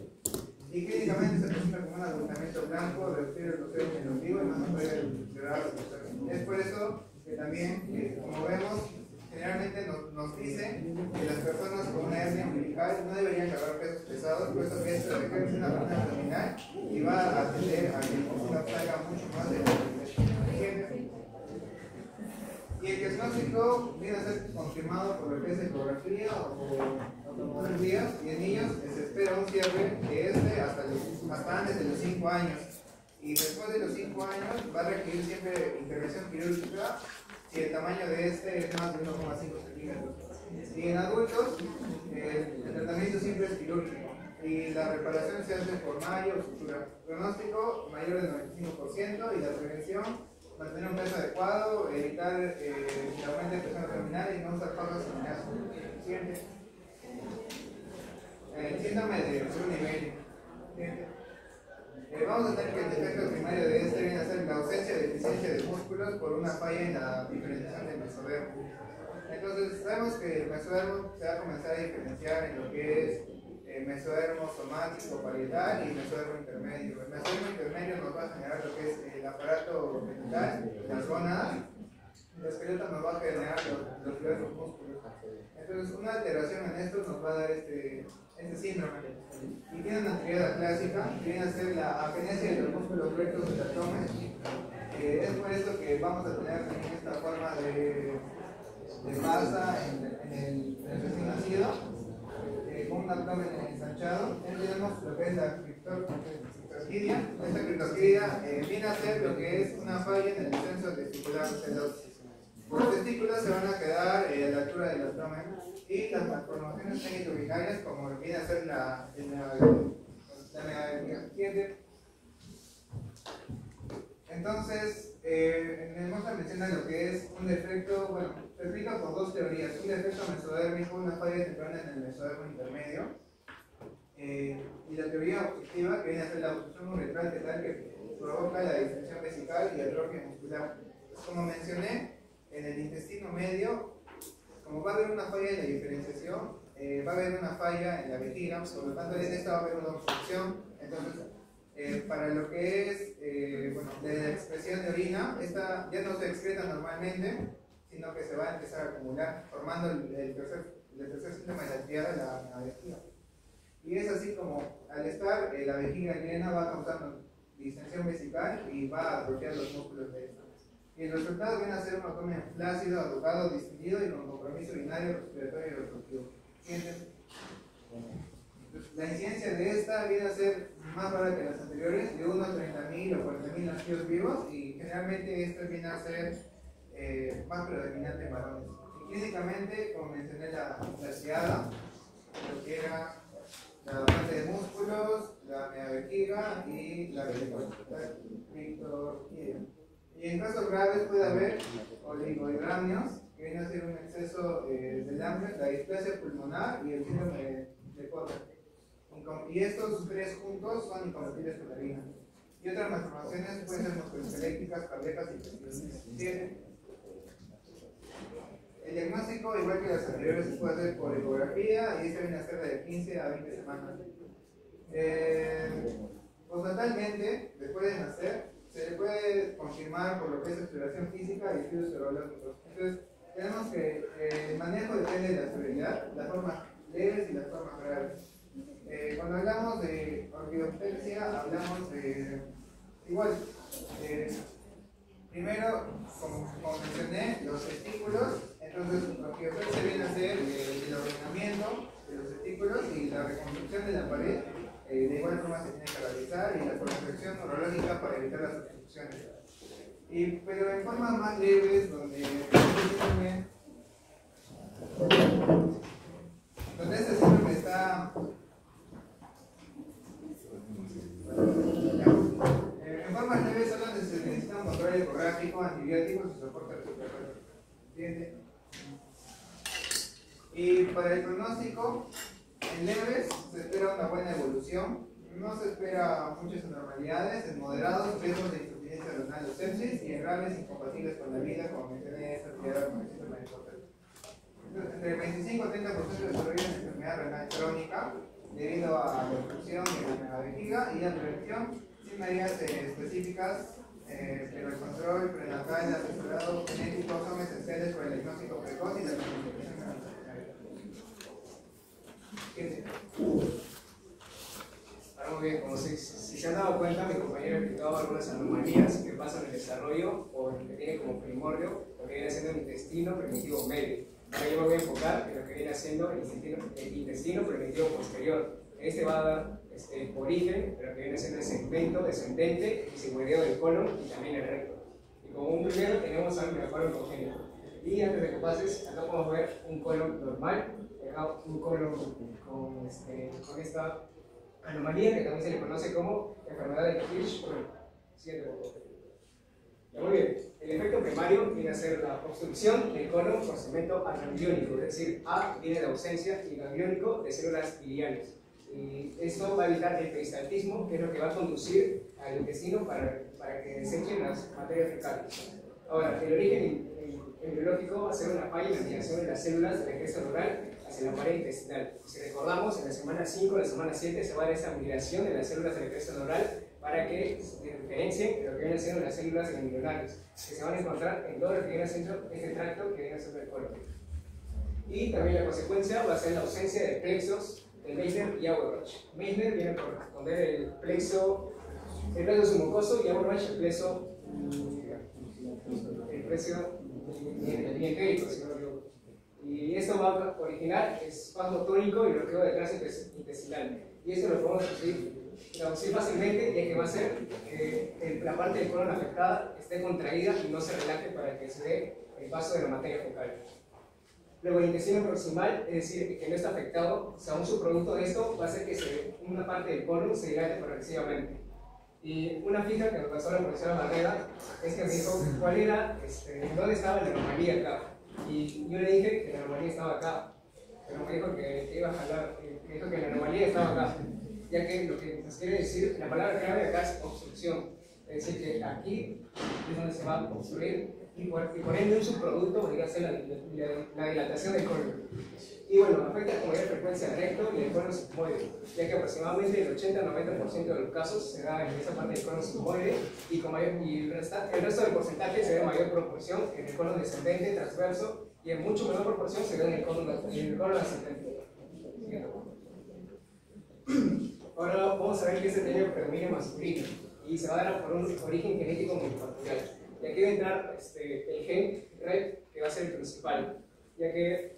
Y clínicamente se presenta como un adultamiento blanco, reducir el roceo en el ombligo y no puede empeorar los procesos. Es por eso que también, como vemos, generalmente nos dicen que las personas con una hernia umbilical no deberían cargar pesos pesados, puesto que esto requiere una hernia abdominal y va a atender a que el músculo salga mucho más de la higiene. Y el diagnóstico viene a ser confirmado por lo que es ecografía o por tomografía, y en niños se espera un cierre de hasta antes de los 5 años. y después de los 5 años va a requerir siempre intervención quirúrgica si el tamaño de este es más de 1,5 centímetros. Y en adultos, el tratamiento siempre es quirúrgico y la reparación se hace por mallo o sutura. Pronóstico mayor del 95% y la prevención, mantener un peso adecuado, evitar que aumente el peso abdominal y no usar papas seminadas. Siguiente. Síndrome de segundo nivel. Siguiente. Vamos a tener que el defecto primario de este viene a ser la ausencia de deficiencia de músculos por una falla en la diferenciación del mesodermo. Entonces, sabemos que el mesodermo se va a comenzar a diferenciar en lo que es mesodermo somático parietal y mesodermo intermedio. El mesodermo intermedio nos va a generar lo que es el aparato genital, las gónadas, el esqueleto nos va a generar los diversos músculos. Entonces, una alteración en esto nos va a dar este síndrome. Y tiene una triada clásica, que viene a ser la agenesia de los músculos rectos del abdomen. Es por eso que vamos a tener también esta forma de masa en el recién nacido, con un abdomen ensanchado. Tenemos lo que es la criptorquidia. Esta criptorquidia viene a ser lo que es una falla en el descenso testicular. Los testículos se van a quedar a la altura del abdomen y las malformaciones genitourinarias, como viene a ser la entonces, en el muestra menciona lo que es un defecto, bueno, se explica por dos teorías: un defecto mesodérmico, una falla temprana en el mesodermo intermedio, y la teoría objetiva, que viene a ser la obstrucción uretral fetal, que provoca la distensión vesical y atrofia muscular. Pues, como mencioné, en el intestino medio, como va a haber una falla en la diferenciación, va a haber una falla en la vejiga, por lo tanto en esta va a haber una obstrucción. Entonces, para lo que es bueno, de la expresión de orina, esta ya no se excreta normalmente, sino que se va a empezar a acumular, formando el tercer síndrome de la triada, la vejiga. Y es así como, al estar la vejiga llena, va causando distensión vesical y va a atrofiar los músculos de esta. Y el resultado viene a ser un abdomen flácido, arrugado, distinguido y con compromiso urinario, respiratorio y reproductivo. La incidencia de esta viene a ser más baja que las anteriores, de 1 a 30.000 o 40.000 nacidos vivos, y generalmente esta viene a ser más predominante en varones. Y clínicamente, como mencioné, la triada, lo que era la falta de músculos, la megavejiga y la criptorquidia. Y en casos graves puede haber oligohidramios, que viene a ser un exceso de hambre, la displasia pulmonar y el síndrome de Porter. Y estos tres juntos son incompatibles con la orina. Y otras malformaciones pueden ser musculoesqueléticas, cardíacas y intestinales. El diagnóstico, igual que las anteriores, se puede hacer por ecografía y este viene a ser de 15 a 20 semanas. Postnatalmente, después de nacer, se le puede confirmar por lo que es exploración física y estudios serológicos. Entonces, tenemos que el manejo depende de la severidad, las formas leves y las formas graves. Cuando hablamos de orquidopexia, hablamos de igual. Primero, como mencioné, los testículos. Entonces, orquidopexia viene a ser el ordenamiento de los testículos y la reconstrucción de la pared. De igual forma se tiene que realizar, y la corrección neurológica para evitar las obstrucciones. Pero en formas más leves, donde este síndrome está en formas leves, son donde se necesita un control ecográfico, antibióticos y soporte respiratorio. ¿Entiende? Y para el pronóstico, en leves se espera una buena evolución, no se espera muchas anormalidades, en moderados riesgos de insuficiencia renal o sepsis, y en graves incompatibles con la vida, como mencioné, esta actividad con el síndrome de Porter. Entre el 25 y 30% de desarrollo de enfermedad renal crónica debido a la obstrucción y la megavejiga, y la prevención sin medidas específicas, pero el control prenatal y asesorado genético son esenciales para el diagnóstico precoz y la planificación de la Muy bien, como si se han dado cuenta, mi compañero ha explicado algunas anomalías que pasan en el desarrollo o en lo que tiene como primordio lo que viene siendo el intestino primitivo medio. Ahora yo me voy a enfocar en lo que viene siendo el intestino primitivo posterior. Este va a dar origen, pero que viene siendo el segmento descendente y sigmoideo del colon y también el recto. Y como un primero tenemos al colon congénito. Y antes de que pases, acá podemos ver un colon normal, acá un colon con esta anomalía que también se le conoce como enfermedad de Hirschsprung. Siguiente, por favor. Muy bien, el efecto primario viene a ser la obstrucción del colon por segmento agangliónico, es decir, A viene de ausencia y gangliónico de células biliares. Y esto va a evitar el peristaltismo, que es lo que va a conducir al intestino para que desechen las materias fecales. Ahora, el origen embriológico va a ser una falla en la migración de las células de la cresta oral hacia la pared intestinal. Si recordamos, en la semana 5 y la semana 7 se va a dar esa migración de las células de la cresta oral para que se diferencien de lo que vienen siendo las células ganglionales, que se van a encontrar en todo lo que viene siendo este tracto que viene siendo el colon. Y también la consecuencia va a ser la ausencia de plexos de Meissner y Auerbach. Meissner viene por responder el plexo submucoso y Auerbach el plexo dientérico, si no me equivoco. Y esto va a originar espasmo tónico y bloqueo de tránsito intestinal. Y esto lo podemos traducir fácilmente, ya que va a ser que la parte del colon afectada esté contraída y no se relaje para que se dé el paso de la materia fecal. Luego el intestino proximal, es decir, que no está afectado, o sea, un subproducto de esto va a hacer que una parte del colon se dilate progresivamente. Y una fija que me pasó la profesora Barrera es que me dijo cuál era, dónde estaba la anomalía acá. Y yo le dije que la anomalía estaba acá, pero me dijo que iba a jalar, me dijo que la anomalía estaba acá, ya que lo que nos quiere decir, la palabra clave acá es obstrucción, es decir, que aquí es donde se va a obstruir y por ende un subproducto podría ser la dilatación del colon. Y bueno, afecta con mayor frecuencia al recto y el colon sigmoide, ya que aproximadamente el 80-90% de los casos se da en esa parte del colon sigmoide y el resto del porcentaje se da en mayor proporción en el colon descendente, transverso, y en mucho menor proporción se da en el colon ascendente. Ahora vamos a ver que este tenía predominio masculino y se va a dar por un origen genético multifactorial. Y aquí va a entrar el gen RED, que va a ser el principal, ya que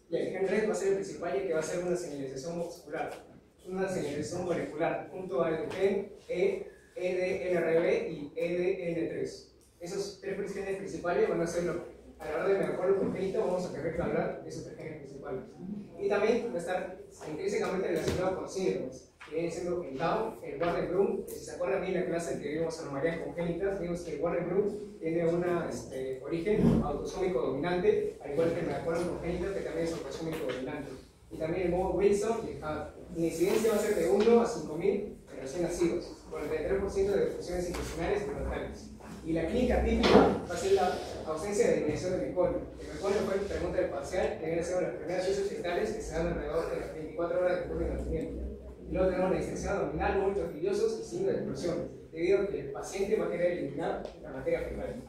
el gen RED va a ser el principal y que va a ser una señalización muscular, una señalización molecular, junto al gen EDNRB y EDN3. Esos tres genes principales van a ser a la hora de mejorar el congénito, vamos a tener que hablar de esos tres genes principales. Y también va a estar intrínsecamente relacionado con síndromes, que viene siendo el Down, el Warren-Bloom. Si se acuerdan bien en la clase que vimos anomalías congénitas, vimos que el Warren-Bloom tiene un origen autosómico dominante, al igual que el Warren congénito, que también es autosómico dominante. Y también el modo Wilson y el HAD. La incidencia va a ser de 1 a 5.000 en recién nacidos, con el 33% de defunciones intestinales y neonatales. Y la clínica típica va a ser la ausencia de eliminación del mecolio. El mecolio fue pregunta del parcial, que viene siendo las primeras heces fetales que se dan alrededor de las 24 horas después del nacimiento. Y luego tenemos la distensión abdominal, vómitos biliosos y signos de explosiones, debido a que el paciente va a querer eliminar la materia fecal.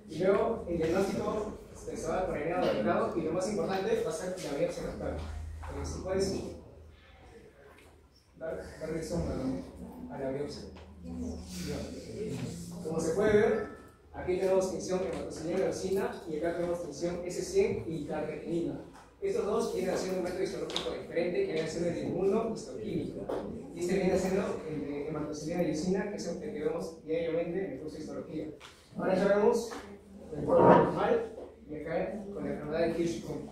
Y luego el diagnóstico se va a poner adaptado y lo más importante va a ser la biopsia rectal. Si puedes darle sombra a la biopsia. Como se puede ver, aquí tenemos tinción hematoxilina leucina y acá tenemos tinción S100 y carretinina. Estos dos vienen haciendo un método histológico diferente, que viene siendo el inmunohistoquímico. Y este viene siendo el de hematoxilina leucina, que es el que vemos diariamente en el curso de histología. Ahora ya vemos el colon normal y acá con la enfermedad de Hirschsprung.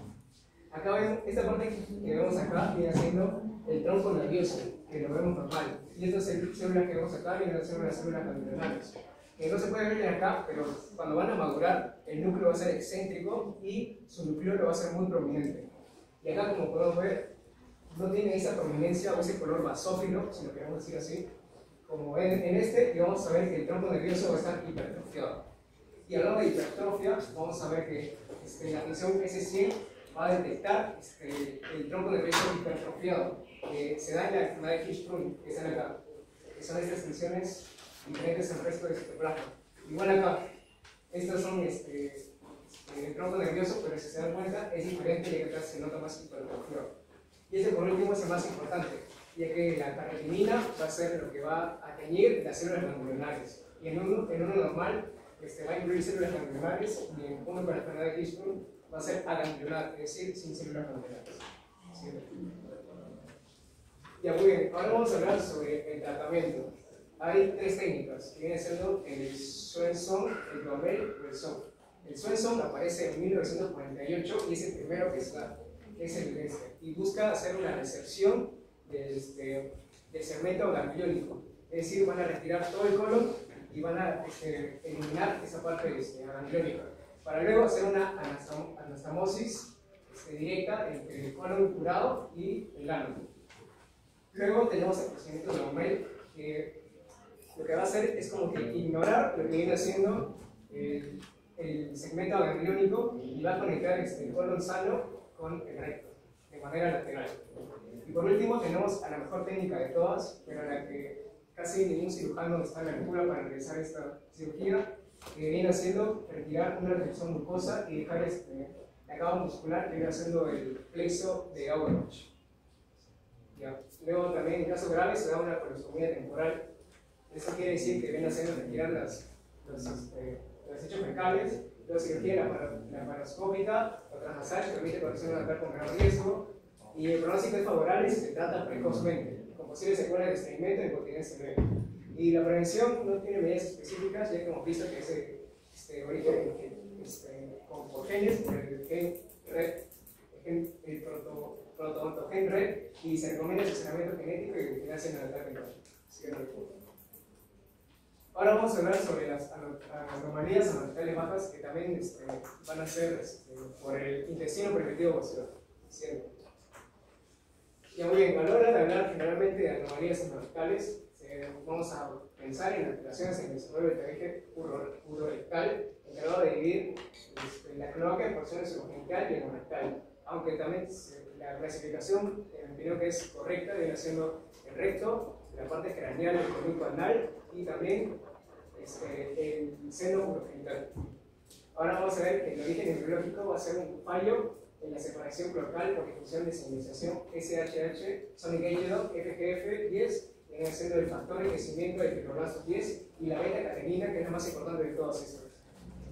Acá vemos, esta parte que vemos acá viene siendo el tronco nervioso, que lo vemos normal. Y estas células que vemos acá vienen a ser las células ganglionales, que no se puede ver de acá, pero cuando van a madurar, el núcleo va a ser excéntrico y su nucleolo va a ser muy prominente. Y acá, como podemos ver, no tiene esa prominencia o ese color basófilo, si lo queremos decir así, como en este, y vamos a ver que el tronco nervioso va a estar hipertrofiado. Y hablando de hipertrofia, vamos a ver que la tinción S100 va a detectar el tronco nervioso hipertrofiado, que se da en la enfermedad de Hirschsprung, que están acá, que son estas tinciones diferentes al resto del citoplasma. Igual acá, estos son el tronco nervioso, pero si se dan cuenta es diferente, ya que acá se nota más hipertrofiado. Y este por último es el más importante, ya que la carretinina va a ser lo que va a teñir las células ganglionales. Y en uno normal va a incluir células ganglionales, y en uno con la enfermedad de Hirschsprung va a ser aganglionar, es decir, sin células ganglionales. ¿Sí? Ya, muy bien. Ahora vamos a hablar sobre el tratamiento. Hay tres técnicas, que vienen siendo el Swenson, el Duhamel y el Son. El Swenson aparece en 1948 y es el primero que está, que es el y busca hacer una recepción del segmento gangliónico. Es decir, van a retirar todo el colon y van a eliminar esa parte gangliónica, para luego hacer una anastomosis directa entre el colon curado y el ano. Luego tenemos el procedimiento de Duhamel, que lo que va a hacer es como que ignorar lo que viene haciendo el segmento gangliónico y va a conectar el colon sano con el recto, de manera lateral. Y por último tenemos a la mejor técnica de todas, pero a la que casi ningún cirujano está a la altura para realizar esta cirugía, que viene haciendo retirar una recepción mucosa y dejar la cava muscular que viene haciendo el plexo de Auerbach. Luego también en casos graves se da una colostomía temporal. Eso quiere decir que viene haciendo retirar los desechos fecales. Luego cirugía laparoscópica o transnasal que permite corrección nasal con gran riesgo. Y el pronóstico es favorable si se trata precozmente, con posibles secuelas de estreñimiento y incontinencia leve. Y la prevención no tiene medidas específicas, ya que hemos visto que es origen por genes, por el gen RED, el protoontogén RED, y se recomienda el asesoramiento genético y vigilancia natal mental. Ahora vamos a hablar sobre las anomalías anortales bajas que también van a ser por el intestino primitivo posterior. Ya muy bien, a la hora de hablar generalmente de anomalías anortales, vamos a pensar en alteraciones en el desarrollo del tabique urorectal, encargado de dividir la cloaca en porciones urogenital y anorrectal, aunque también la clasificación, en mi opinión, que es correcta, viene siendo el recto, la parte craneal del conducto anal y también el seno urogenital. Ahora vamos a ver que el origen embriológico va a ser un fallo en la separación cloacal por ejecución de señalización SHH, Sonic H2, FGF10, viene siendo el factor de crecimiento del fibroblasto 10 y la beta-catenina, que es la más importante de todos estos.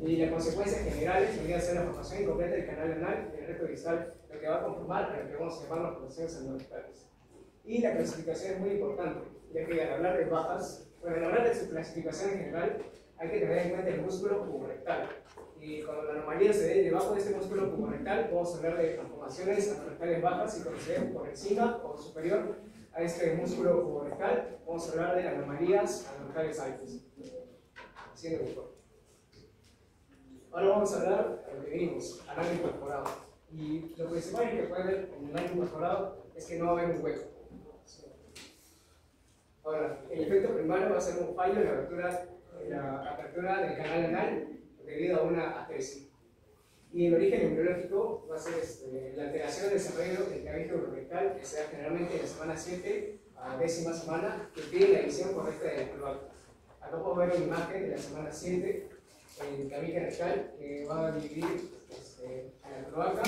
Y las consecuencias generales vendrían a ser la formación incompleta del canal anal y el recto distal, lo que va a conformar a lo que vamos a llamar las poblaciones anorrectales. Y la clasificación es muy importante, ya que al hablar de bajas, al hablar de su clasificación en general, hay que tener en cuenta el músculo puborectal. Y cuando la anomalía se dé debajo de este músculo puborectal, vamos a hablar de transformaciones anorrectales bajas y cuando se den por encima o superior a este músculo puborectal, vamos a hablar de anomalías anorrectales altas. Siendo mejor. Ahora vamos a hablar de lo que vimos, anal incorporado. Y lo principal que puede ver en el anal incorporado es que no va a haber un hueco. Ahora, el efecto primario va a ser un fallo en la apertura del canal anal debido a una atresia. Y el origen embriológico va a ser la alteración del desarrollo del tabique urorectal, que se da generalmente en la semana 7 a la 10ª semana, que pide la visión correcta de la cloaca. Acá podemos ver una imagen de la semana 7, el tabique rectal, que va a dividir a la cloaca.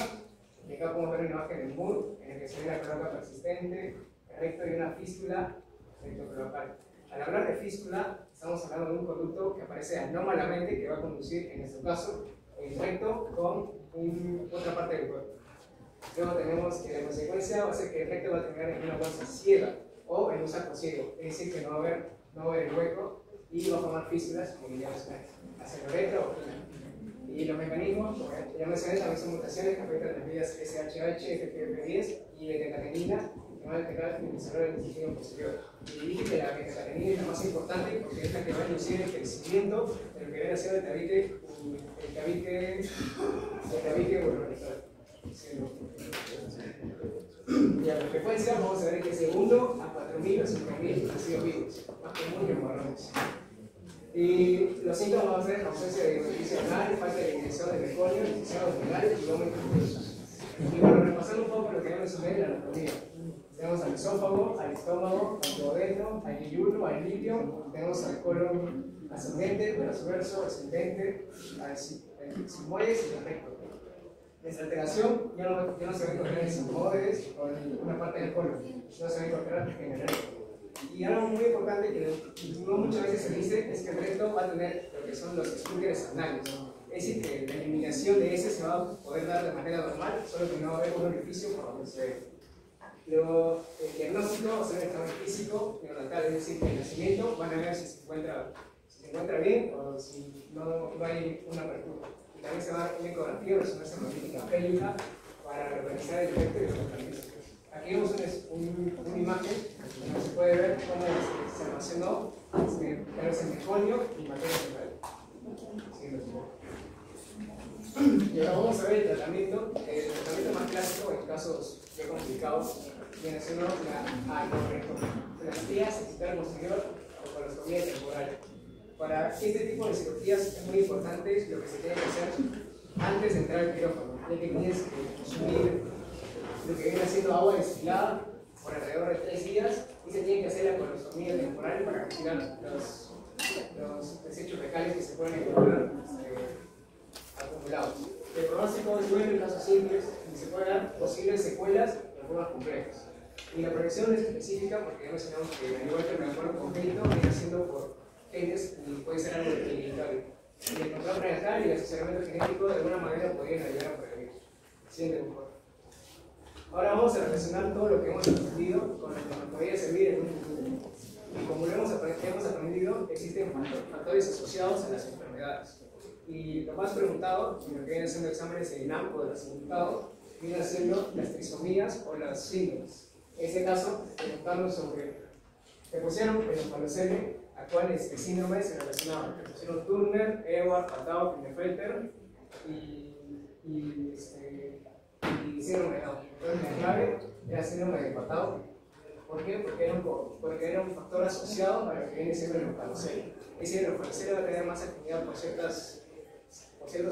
Y acá podemos ver una imagen del MUR, en el que se ve la cloaca persistente, el recto y una fístula rectocloacal. Al hablar de fístula, estamos hablando de un conducto que aparece anómalamente, que va a conducir, en nuestro caso, el recto con otra parte del cuerpo. Luego tenemos que la consecuencia va a ser que el recto va a terminar en una bolsa ciega o en un saco ciego, es decir, que no va a haber el hueco y va a formar fístulas, como ya hacia la uretra o y los mecanismos, ya mencioné, también son mutaciones que afectan las vías SHH, FGF10 y beta-catenina, que van a alterar el desarrollo del intestino posterior. Y dije que la beta-catenina es la más importante porque es la que va a inducir el crecimiento de lo que viene haciendo el tabique urorectal. Y a la frecuencia vamos a ver que es de 1 a 4.000 o 5.000 nacidos vivos, más común que en varones. Y los síntomas van a ser ausencia de beneficio anal, falta de ingreso de meconio, disfunción abdominal y vómito incluso. Y bueno, repasando un poco lo que ya mencioné de la anatomía. Tenemos al esófago, al estómago, al duodeno, al yeyuno, al litio, tenemos al colon ascendente, transverso, ascendente, al sigmoides y al recto. Esta alteración ya no se va a encontrar en sigmoides o en una parte del colon, no se va a encontrar en el recto. Y algo muy importante que no muchas veces se dice es que el recto va a tener lo que son los esfínteres anales. Es decir, que la eliminación de ese se va a poder dar de manera normal, solo que no va a haber un orificio por donde se ve. Luego, el diagnóstico, hacer un examen físico, neonatal, es decir, que el nacimiento van a ver si se encuentra bien o si no hay una apertura. Y también se va a dar una ecografía o resonancia magnética pélvica para revisar el efecto de los tratamientos. Aquí vemos una imagen donde se puede ver cómo se almacenó el meconio y materia fetal. Y ahora vamos a ver el tratamiento más clásico en casos ya complicados, viene siendo la anorexia sexual posterior o colostomía temporal. Para este tipo de cirugías es muy importante lo que se tiene que hacer antes de entrar al quirófano, ya que tienes que consumir lo que viene siendo agua destilada por alrededor de 3 días y se tiene que hacer la colostomía temporal para retirar los desechos fecales que se pueden encontrar acumulados. El pronóstico es bueno en casos simples y se pueden dar posibles secuelas en formas complejas. Y la prevención es específica porque ya mencionamos que al igual que el melanoma congénito viene siendo por genes y puede ser algo hereditario. Y el control prenatal y el asesoramiento genético de alguna manera podrían ayudar a prevenir. Siguiente, por favor. Ahora vamos a relacionar todo lo que hemos aprendido con lo que nos podría servir en un futuro. Y como lo hemos aprendido, existen factores asociados a las enfermedades. Y lo más preguntado, en lo que vienen siendo exámenes de INAM o de los resultados, vienen siendo las trisomías o las síndromes. En este caso, preguntando sobre, te pusieron en los palocele actuales síndromes se relacionaban. Te pusieron Turner, Ewart, Patau, Klinefelter y síndrome de Down. Entonces la clave era síndrome de Patau. ¿Por qué? Porque era un factor asociado a lo que viene siendo el palocele. Es decir, el palocele va a tener más actividad por ciertos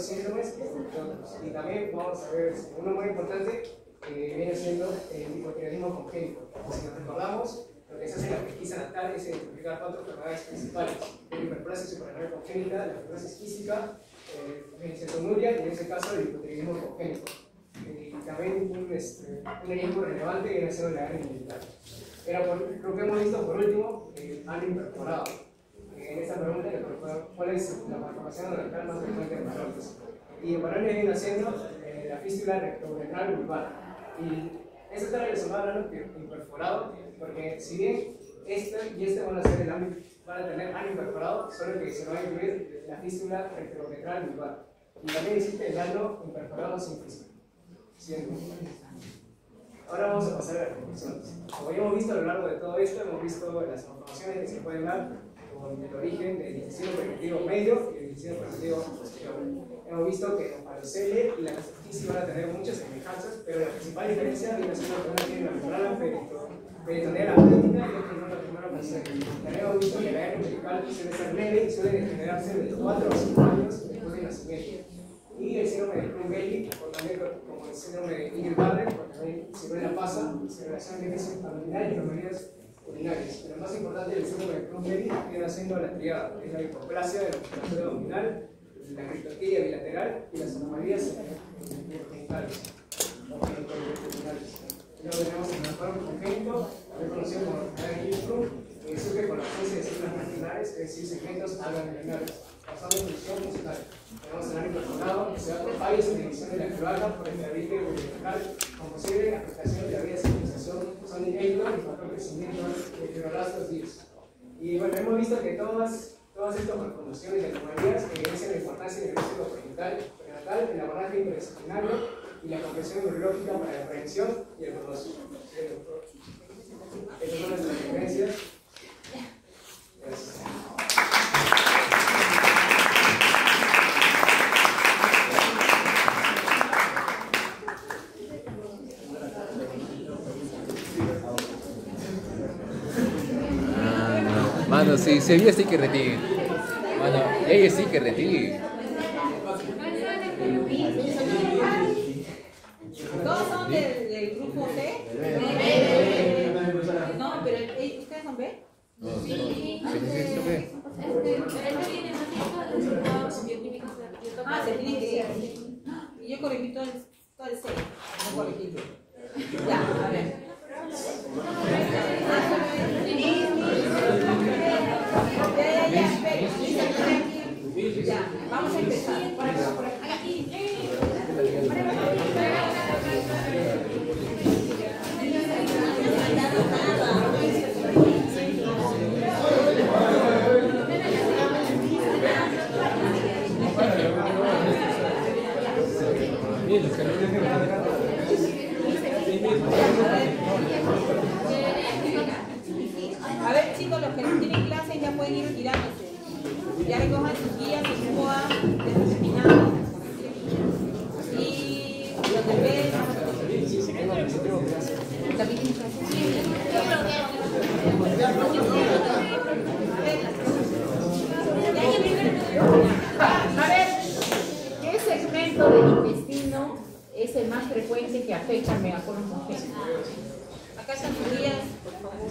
síndromes que otros. Y también vamos a ver uno muy importante que viene siendo el hipotiroidismo congénito. Si nos recordamos, lo que se hace en la pesquisa natal es identificar 4 enfermedades principales: la hiperplasia suprarrenal congénita, la fibrosis quística, la incertonuria y en ese caso el hipotiroidismo congénito. Y también un riesgo relevante viene siendo la hernia militar. Lo que hemos visto por último, el ano imperforado. En esta pregunta, ¿cuál es la malformación rectal más frecuente en varones? Y en varones viene haciendo la fístula rectoventral vulvar. Y esto está relacionado al ano imperforado, porque si bien este y este van a tener ano imperforado, solo que se va a incluir la fístula rectoventral vulvar. Y también existe el ano imperforado sin fístula. Ahora vamos a pasar a las conclusiones. Como ya hemos visto a lo largo de todo esto, hemos visto las informaciones que se pueden dar con el origen del intestino permitivo medio y el intestino permitivo posterior. Hemos visto que los palocele y la gastritis van a tener muchas semejanzas, pero la principal diferencia viene siendo que una tiene la membrana peritoneal atlética y otra no la membrana placentaria. También hemos visto que la hernia umbilical suele ser leve y suele degenerarse de 4 o 5 años después del nacimiento. Y el síndrome de Crumb-Bailey, o también como el síndrome de Eagle-Barrett, porque también ciruela pasa, se relaciona con el abdominal y enfermedades urinarias. Pero más importante, el síndrome de Crumb-Bailey viene siendo la triada, es la hipoplasia de la musculatura abdominal, la criptotidia bilateral y las anomalías genitales. Luego tenemos el melanoma congénito, también conocido como enfermedad de Hirschsprung, que surge con la ausencia de células marginales, es decir, segmentos ganglionales, causando función funcional. Tenemos el ano imperforado, que se da por fallos en división de la cloaca por el tabique urogenitales, con posible afectación de la vía de civilización, son inhibidor y factor de crecimiento de fibroblastos DIRS. Y bueno, hemos visto que todas estas malformaciones y anomalías evidencian la importancia del diagnóstico prenatal, el abordaje interdisciplinario y la comprensión neurológica para la prevención y el pronóstico. Estas son nuestras referencias. Gracias. Mano, si se vio sticker de ti. Mano, y hay sticker de ti. ¿Todos son del grupo C? No, pero ¿ustedes son B? No, sí, B. Ah, se tiene que ir. Y yo corregí todo el C. No corregí. Ya, a ver. Ya, vamos a empezar. que afecta al megacolon congénito. Acá están sus guías, por favor.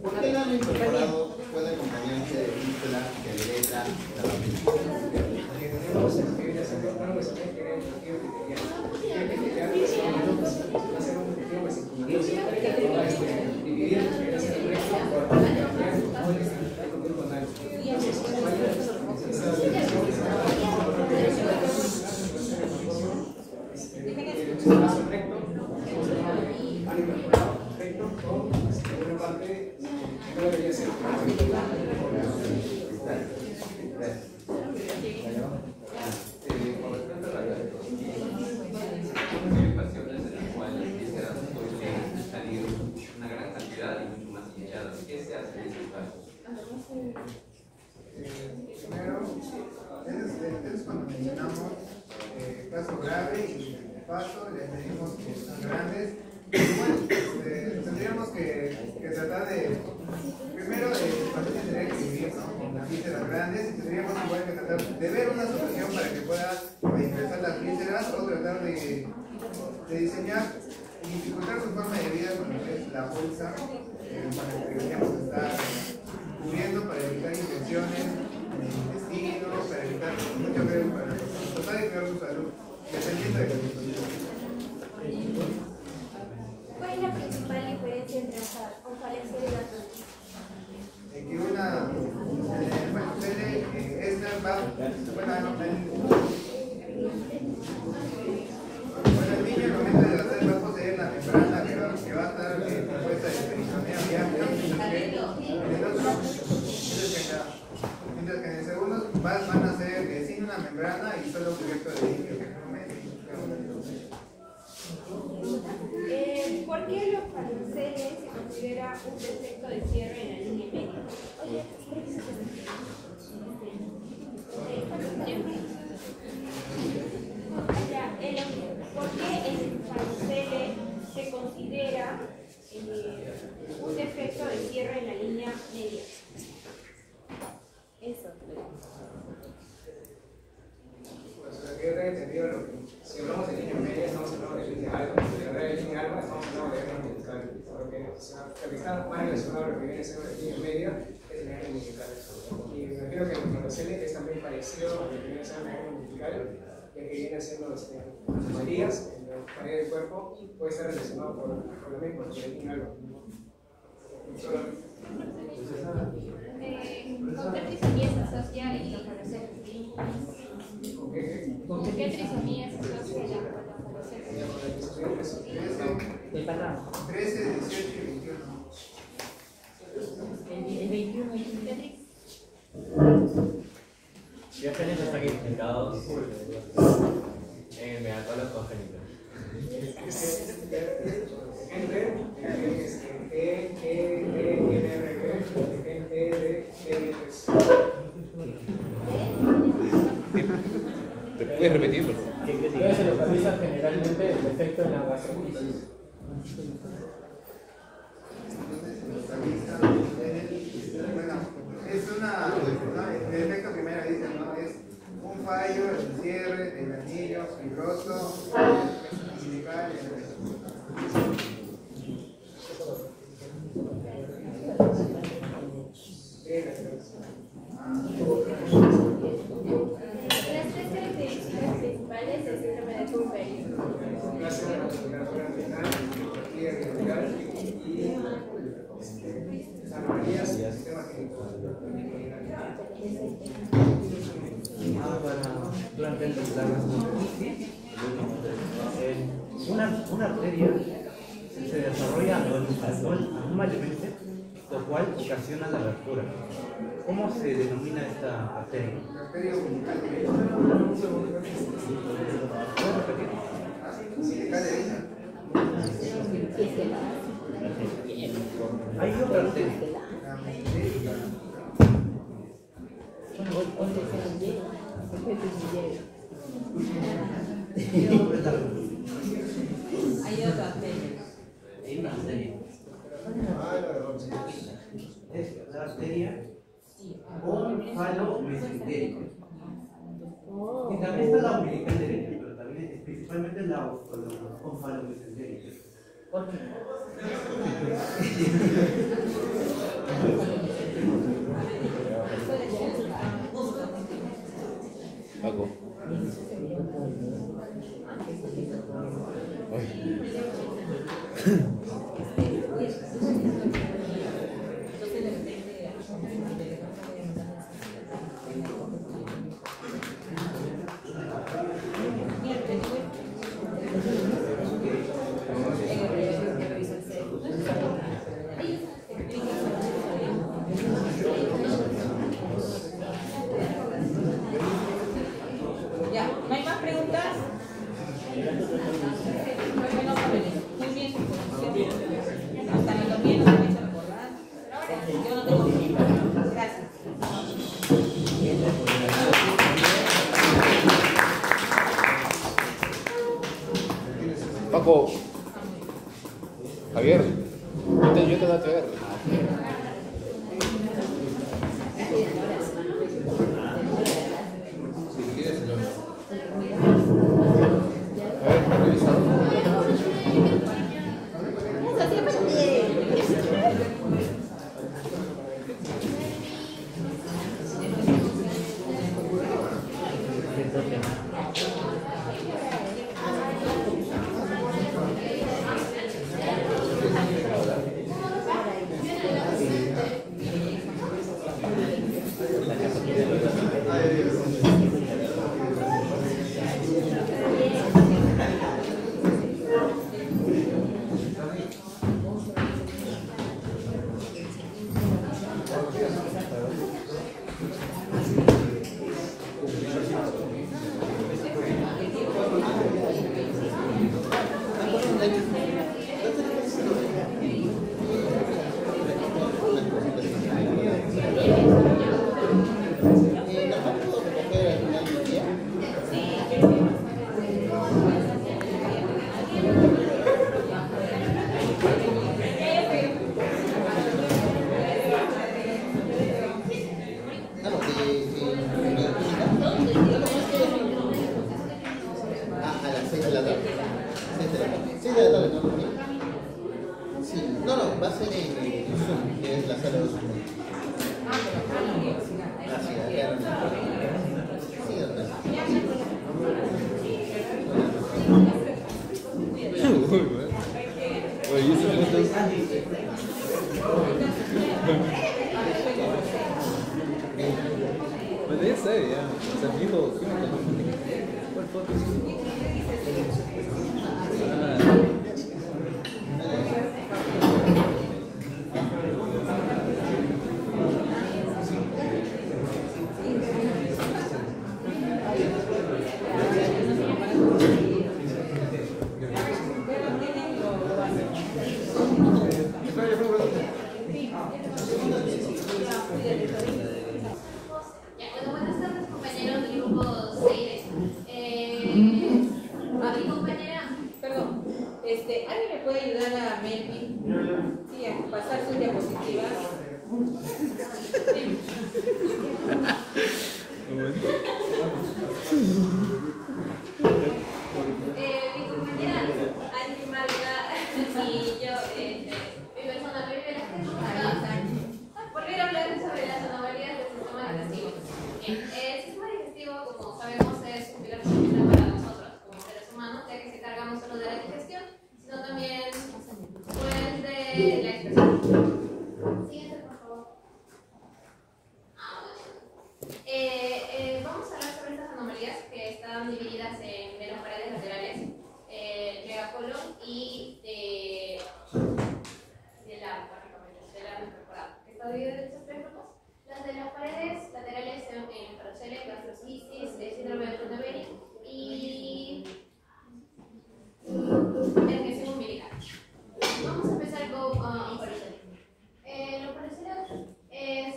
¿Por qué el ano incorporado puede acompañarse de fístula que letra la familia? Porque tenemos el que viene a ser algo que se tiene que ver en el motivo epitelial. Va a ser un motivo mesenchymoso que va a dividir el que viene a ser el recto por la cantidad de pulmones que está contigo con algo. Entonces, el recto, al incorporado, recto con una parte que no debería ser. Con respecto a la hay ocasiones en las cuales las vísceras pueden salir una gran cantidad y mucho más hinchadas. ¿Qué se hace en esos casos? Primero, es cuando mencionamos caso grave y paso, les pedimos que son grandes. Bueno, tendríamos que tratar de, primero, el paciente tendría que vivir, ¿no?, con las vísceras grandes, y tendríamos igual que tratar de ver una solución para que pueda ingresar las vísceras, o tratar de diseñar y dificultar su forma de vida con lo que es la bolsa, para que deberíamos estar cubriendo para evitar infecciones en el intestino, para evitar mucho que para tratar de cuidar su salud, dependiendo de la situación. ¿Cuál es la principal diferencia entre ojalescere y gastroscopia? Que una esta va, el niño al momento de nacer va a poseer la membrana que va a estar compuesta de peritoneo y amnios, mientras que en el segundo van a ser sin una membrana y solo cubierto de líquido. ¿Por qué los ojalescere se considera un defecto de cierre en la línea media? ¿Por qué el ojalescere se considera un defecto de cierre en la línea media? Eso. Pues aquí yo he entendido lo que, si hablamos de línea media, estamos hablando de línea alfa, si hablamos de línea alfa, estamos hablando de hernia umbilical. Lo que está más relacionado a lo que viene siendo la línea media es la hernia umbilical. Y me refiero que el ojalescere es también parecido a lo que viene siendo la hernia umbilical, ya que viene haciendo anomalías en la pared del cuerpo y puede estar relacionado también con la línea alfa. ¿Con qué trisomía se asocia el ojalescere? ¿Con qué trisomía se asocia el ojalescere? El patrón. 13, 18 y 21. El 21 y Ya genes están identificados en el megacolon congénito. ¿Puedes repetirlo? Entonces se localiza generalmente el defecto en la gastrolisis. Es el defecto primero dice, ¿no? Es un fallo, el cierre del anillo fibroso, umbilical, Las tres características principales del síndrome de Cooper. Durante la gastrolisis, una arteria se desarrolla anormalmente, lo cual ocasiona la abertura. ¿Cómo se denomina esta arteria? arteria umbilical. ¿Puedes repetir? Umbilical derecha. Hay otra arteria. Hay otra arteria. Hay una arteria. Es la arteria ónfalo-mesentérica. Y también está la umbilical derecha, pero también es principalmente principalmente la onfalomesentérica. ¿Por qué? Paco. Ya, ¿no hay más preguntas? Bueno, muy bien, hasta me dormí, no me he hecho recordar. Yo no tengo tiempo. Gracias. Paco. Javier. Yo te voy a traer. Si quieres, lo... A ver, revisado. Buenas tardes, compañeros del grupo 6. A mi compañera, Perdón, ¿alguien me puede ayudar a Melvin? Sí, a pasar sus diapositivas. mi compañera Angie Marta y yo, mi persona Mary Velázquez, volver a hablar sobre las anomalías del sistema digestivo. El sistema digestivo, como sabemos, es un pilar fundamental para nosotros como seres humanos, ya que se encarga no solo de la digestión, sino también pues, de la expresión. Siguiente, por favor. Vamos a hablar sobre estas anomalías que están divididas en las paredes laterales, megacolon y de la incorporada. Está dividido en estos tres grupos. Las de las paredes laterales son paracele, gastrocitis, síndrome de Fontenelle y engenesión umbilical. Vamos a empezar con paracele. Los paracele es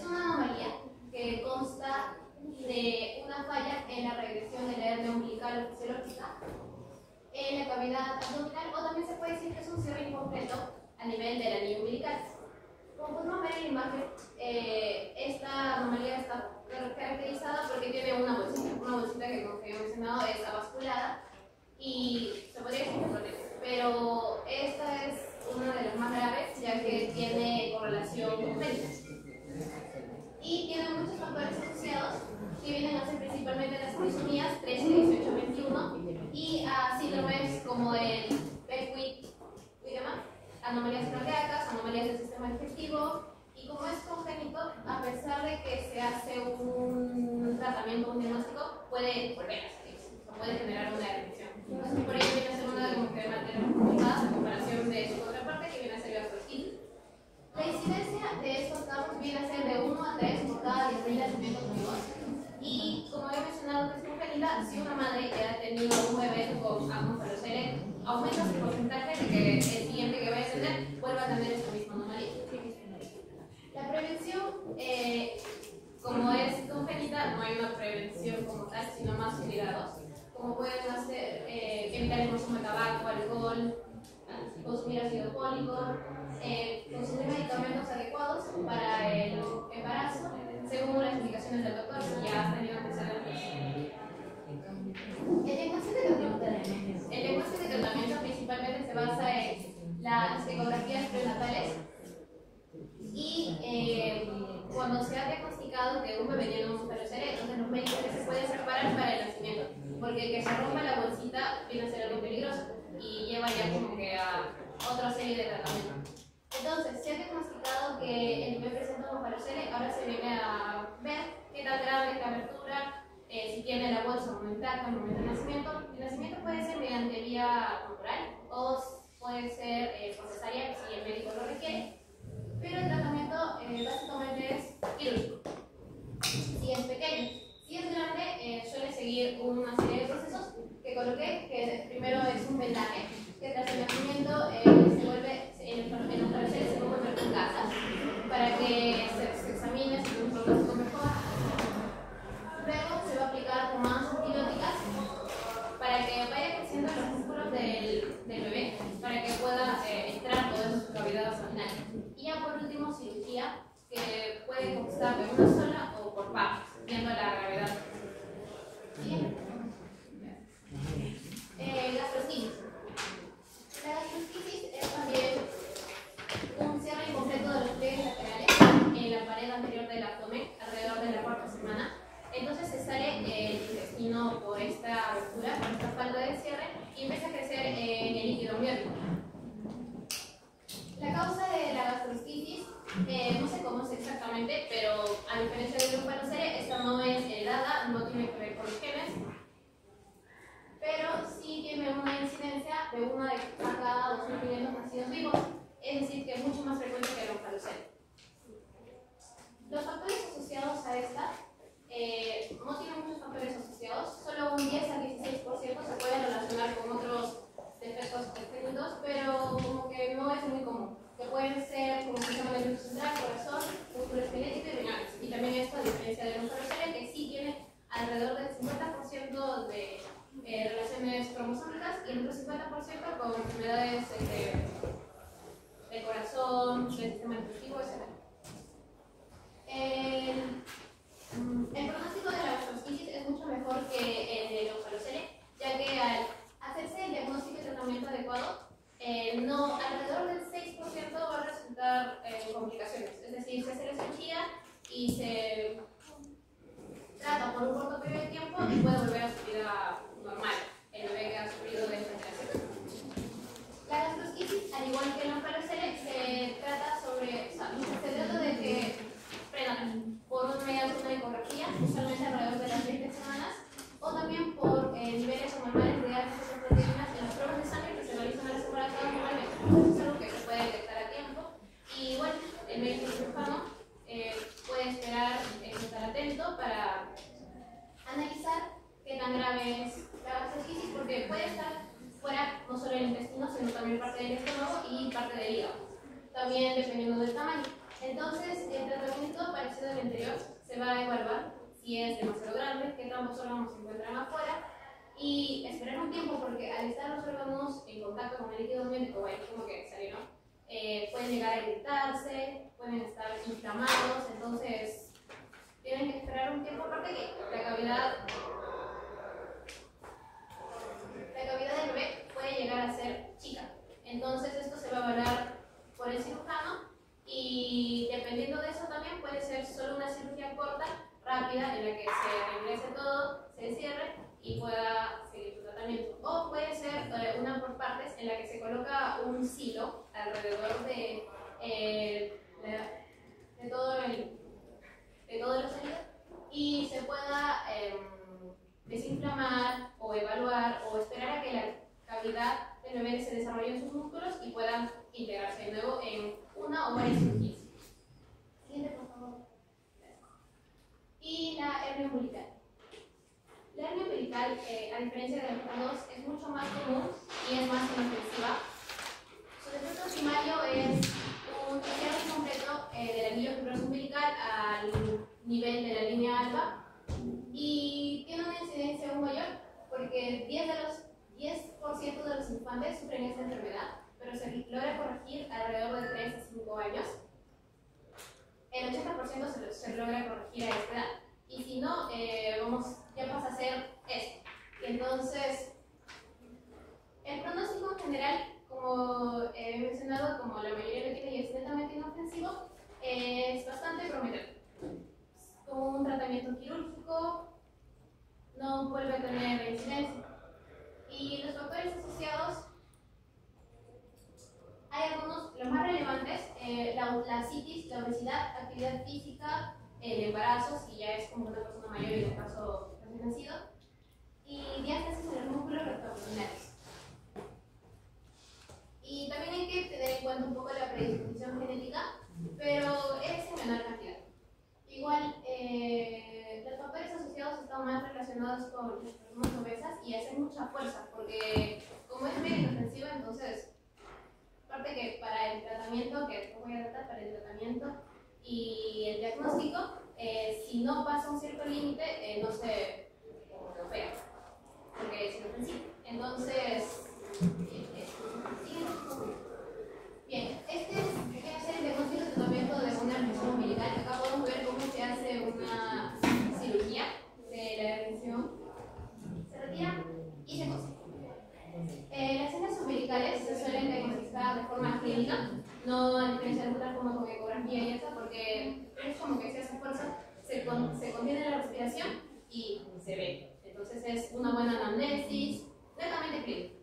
una anomalía que consta de una falla en la regresión de la hernia umbilical o fisiológica en la cavidad abdominal, o también se puede decir que es un cierre incompleto a nivel del anillo umbilical. Como podemos ver en la imagen, esta anomalía está caracterizada porque tiene una bolsita que, como que he mencionado, es avasculada y se podría decir que protege. Pero esta es una de las más graves, ya que tiene correlación congénita. Y tiene muchos factores asociados que vienen a ser principalmente las trisomías 13, 18, 21 y a síndromes como el PEC-WIT, anomalías cardíacas, anomalías del sistema digestivo. Y como es congénito, a pesar de que se hace un tratamiento, un diagnóstico, puede volver a salir, o puede generar una depresión. Entonces, por ello viene a ser una de como que materia complicada en comparación de su contraparte, que viene a ser gastrosquitis. La incidencia de estos casos viene a ser de 1 a 3 por cada 10.000 nacimientos nuevos. Y como he mencionado que es congénita, si una madre ya ha tenido un bebé con anorexia, aumenta su porcentaje de que el siguiente que vaya a tener vuelva a tener esta misma anomalía. La prevención, como es congénita, no hay una prevención como tal, sino más cuidados, como pueden hacer evitar el consumo de tabaco, alcohol, consumir ácido fólico, consumir medicamentos adecuados para el embarazo, según las indicaciones del doctor, si ya has tenido antecedentes. El lenguaje de tratamiento principalmente se basa en las ecografías prenatales y cuando se ha diagnosticado que un bebé tiene un homofalocele, entonces los médicos se pueden preparar para el nacimiento, porque que se rompa la bolsita viene a ser algo peligroso y lleva ya como que a otra serie de tratamientos. Entonces, se ha diagnosticado que el bebé presenta un homofalocele, ahora se viene a ver qué tan grave es la abertura, si tiene la bolsa aumentada al momento del nacimiento. El nacimiento puede ser mediante vía natural o puede ser por cesárea si el médico lo requiere. Pero el tratamiento básicamente es quirúrgico. Si es pequeño, si es grande, suele seguir una serie de procesos que coloqué, que primero es un vendaje, que tras el nacimiento se vuelve, en los cabeceras se vuelve con gasas, para que se examine si tiene un pronóstico mejor. Luego se va a aplicar con más antibióticas para que vaya creciendo los músculos del bebé, para que pueda entrar todo en su cavidad vaginal. Y ya por último, cirugía, que puede constar de una sola o por partes, viendo la gravedad. Bien. Gastrosquitis. La gastrosquitis es también un cierre incompleto de los pliegues laterales en la pared anterior del abdomen, alrededor de la cuarta semana. Entonces se sale el intestino por esta abertura, por esta falta de cierre, y empieza a crecer en el líquido amniótico. La causa de la gastrosquitis, no sé cómo es exactamente, pero a diferencia del homofalocele, esta no es heredada, no tiene que ver con los genes, pero sí tiene una incidencia de 1 a cada 2.500 nacidos vivos, es decir, que es mucho más frecuente que el homofalocele. Los factores asociados a esta no tienen muchos factores asociados, solo un 10 al 16% se puede relacionar con otros defectos congénitos, pero como que no es muy común, que pueden ser como sistema nervioso central, corazón, músculo esquelético y renales. Y también esto, a diferencia del homofalocele, que sí tiene alrededor del 50% de relaciones cromosómicas y el otro 50% con enfermedades de corazón, del sistema digestivo, etc. El pronóstico de la gastrosquitis es mucho mejor que el del homofalocele, ya que al hacerse el diagnóstico y tratamiento adecuado, alrededor del 6% va a resultar complicaciones. Es decir, se hace la cirugía y se trata por un corto periodo de tiempo y puede volver a su vida normal, el bebé que ha sufrido de esta operación. La gastrosquitis, al igual que el homofalocele, se trata de que por mediante una ecografía, usualmente alrededor de las 20 semanas, o también por niveles anormales de alfa-proteínas en las pruebas de sangre que se realizan a la semana normalmente. Entonces es algo que se puede detectar a tiempo. Y bueno, el médico cirujano puede esperar estar atento para analizar qué tan grave es la gastrosquitis, porque puede estar fuera no solo el intestino, sino también parte del estómago y parte del hígado, también dependiendo del tamaño. Entonces, el tratamiento parecido al anterior se va a evaluar si es demasiado grande, qué tantos órganos se encuentran afuera, y esperar un tiempo, porque al estar los órganos en contacto con el líquido amniótico, bueno, como que salió, ¿no? Pueden llegar a irritarse, pueden estar inflamados, entonces tienen que esperar un tiempo, aparte que la cavidad del bebé puede llegar a ser chica. Entonces esto se va a evaluar por el cirujano y dependiendo de eso también puede ser solo una cirugía corta, rápida, en la que se regrese todo, se cierre y pueda seguir su tratamiento. O puede ser una por partes en la que se coloca un silo alrededor de todo los heridos y se pueda desinflamar o evaluar o esperar a que la cavidad del bebé se desarrolle en sus músculos y puedan integrarse de nuevo en una o varias cirugías. Siguiente, por favor. Y la hernia umbilical. La hernia umbilical, a diferencia de los otros, es mucho más común y es más inofensiva. Su defecto primario es un cierre incompleto del anillo fibroso umbilical al nivel de la línea alba y tiene una incidencia aún mayor porque 10% de los infantes sufren esta enfermedad, pero se logra corregir alrededor de 3 a 5 años. El 80% se logra corregir a esta edad. Y si no, ya pasa a ser esto. Y entonces, el pronóstico en general, como he mencionado, como la mayoría lo tiene y es netamente inofensivo, es bastante prometedor. Con un tratamiento quirúrgico, no vuelve a tener reincidencia. Y los factores asociados, hay algunos, los más relevantes, la citis, la obesidad, actividad física, el embarazo, si ya es como una persona mayor y en el caso recién nacido, y diástasis en los músculos rectoabdominales. Y también hay que tener en cuenta un poco la predisposición genética, pero es en menor cantidad. Igual, los factores asociados están más relacionados con las personas obesas y hacen mucha fuerza, porque como es medio inofensivo, entonces, aparte que para el tratamiento, que después voy a tratar, para el tratamiento y el diagnóstico, si no pasa un cierto límite, no se opera, porque es inofensivo. Entonces, bien, este viene a ser el diagnóstico y tratamiento de una hernia umbilical. Acá podemos ver cómo se hace una cirugía de la hernia. Se retira y se cose. Las hernias umbilicales se suelen diagnosticar de forma clínica, no a diferencia de otras como con ecografía y eso, porque es como que se hace fuerza, se contiene la respiración y se ve. Entonces es una buena anamnesis, netamente clínica.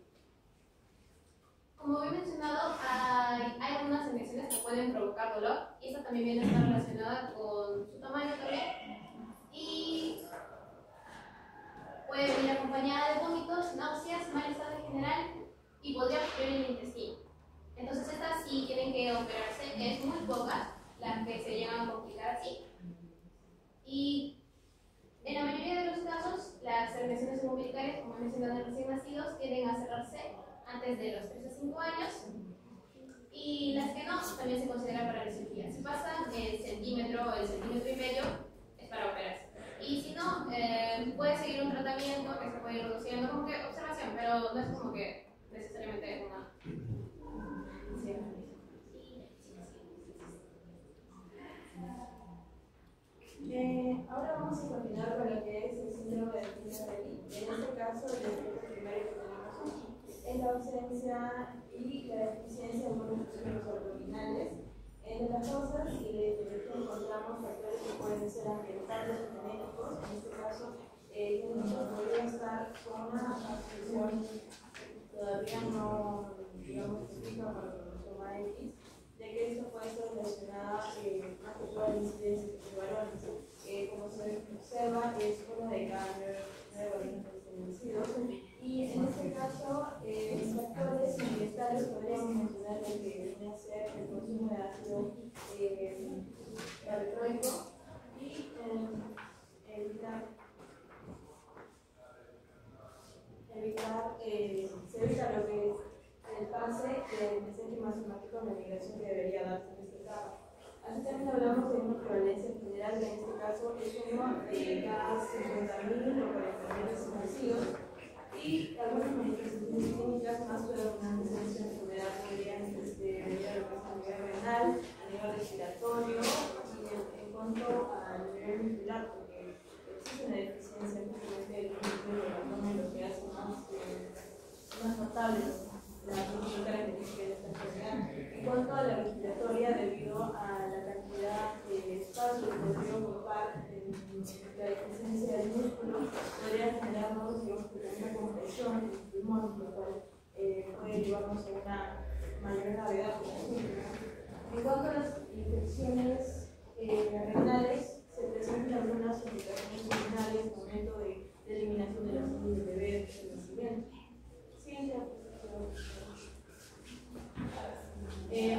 Como había mencionado, hay algunas infecciones que pueden provocar dolor y esta también viene a estar relacionada con su tamaño también. Y puede venir acompañada de vómitos, náuseas, malestar en general y podría obstruir el intestino. Entonces estas sí tienen que operarse, es muy pocas las que se llegan a complicar así. Y en la mayoría de los casos, las herniaciones umbilicales, como mencionado en recién nacidos, tienden a cerrarse antes de los 3 a 5 años. Y las que no, también se consideran para la cirugía. Si pasan el centímetro o el centímetro y medio, es para operarse. Y si no, puede seguir un tratamiento que se puede ir reduciendo, como que observación, pero no es como que necesariamente una. Ahora vamos a continuar con lo que es el síndrome de Guillain-Barré. En este caso, el efecto primario que tenemos es la ausencia y la deficiencia de unos músculos abdominales. Entre las causas que encontramos factores que pueden ser ambientales o genéticos. En este caso, podría estar con una absorción todavía no, digamos, específica para el cromosoma X, ya que esto puede estar relacionada más que todo a la incidencia de varones. Como se observa, es uno de cada 9 varones nacidos. Y en este caso, factores ambientales podríamos mencionar lo que viene a ser el consumo de ácido valproico y se evita lo que es el pase del mesénquima somático de migración que debería darse en este caso. Así también hablamos de una prevalencia general, que en este caso es uno de cada 50.000 o 40.000 nacidos, y algunas manifestaciones clínicas más predominantes de enfermedad podrían venir a lo que es a nivel renal, a nivel respiratorio, y en cuanto a nivel muscular, funcionar, porque existe una deficiencia justamente del músculo del abdomen, lo que hace más notable la principal característica de esta enfermedad. En cuanto a la respiratoria, debido a la cantidad de espacio que podría ocupar la deficiencia del músculo, podría generarnos una compresión en los pulmones, lo cual puede llevarnos a una mayor gravedad. En cuanto a las infecciones renales, se presentan algunas complicaciones urinarias en el momento de eliminación de las heces del bebé desde el nacimiento.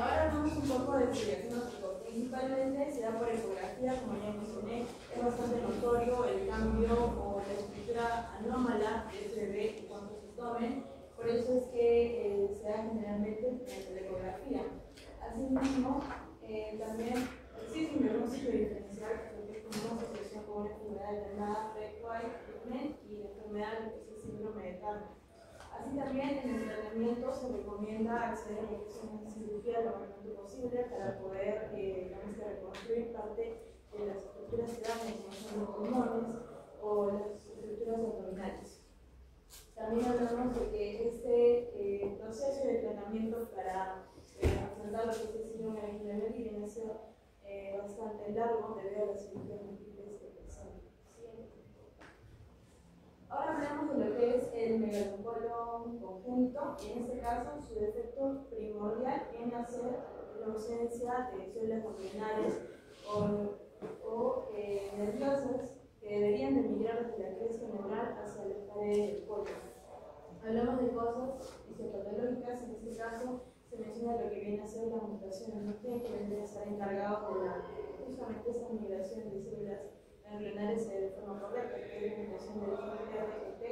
Ahora vamos un poco de diagnóstico. Principalmente se da por ecografía, como ya mencioné, es bastante notorio el cambio o la estructura anómala de ese bebé en cuanto se tomen. Por eso es que se da generalmente mediante la ecografía. Asimismo, también existe un diagnóstico diferencial que es una asociación con una enfermedad llamada Red-White y la enfermedad que es el síndrome de Turner. Así también en el tratamiento se recomienda acceder a una cirugía lo más pronto posible para poder reconstruir parte de las estructuras que dañan, como son los pulmones o las estructuras abdominales. También hablamos de que este proceso de tratamiento para afrontar lo que es el síndrome de Guillain-Barré viene a ser bastante largo debido a las cirugías múltiples que presenta. Ahora hablamos de lo que es el megalocolon congénito, y en este caso su defecto primordial viene a ser la ausencia de células ganglionales o nerviosas que deberían de migrar desde la cresta neural hacia las paredes del colon. Hablamos de cosas fisiopatológicas, en este caso se menciona lo que viene a ser la mutación en el gen, que vendría a estar encargado de justamente esa migración de células ganglionares de forma correcta, que es la mutación del GTRGT.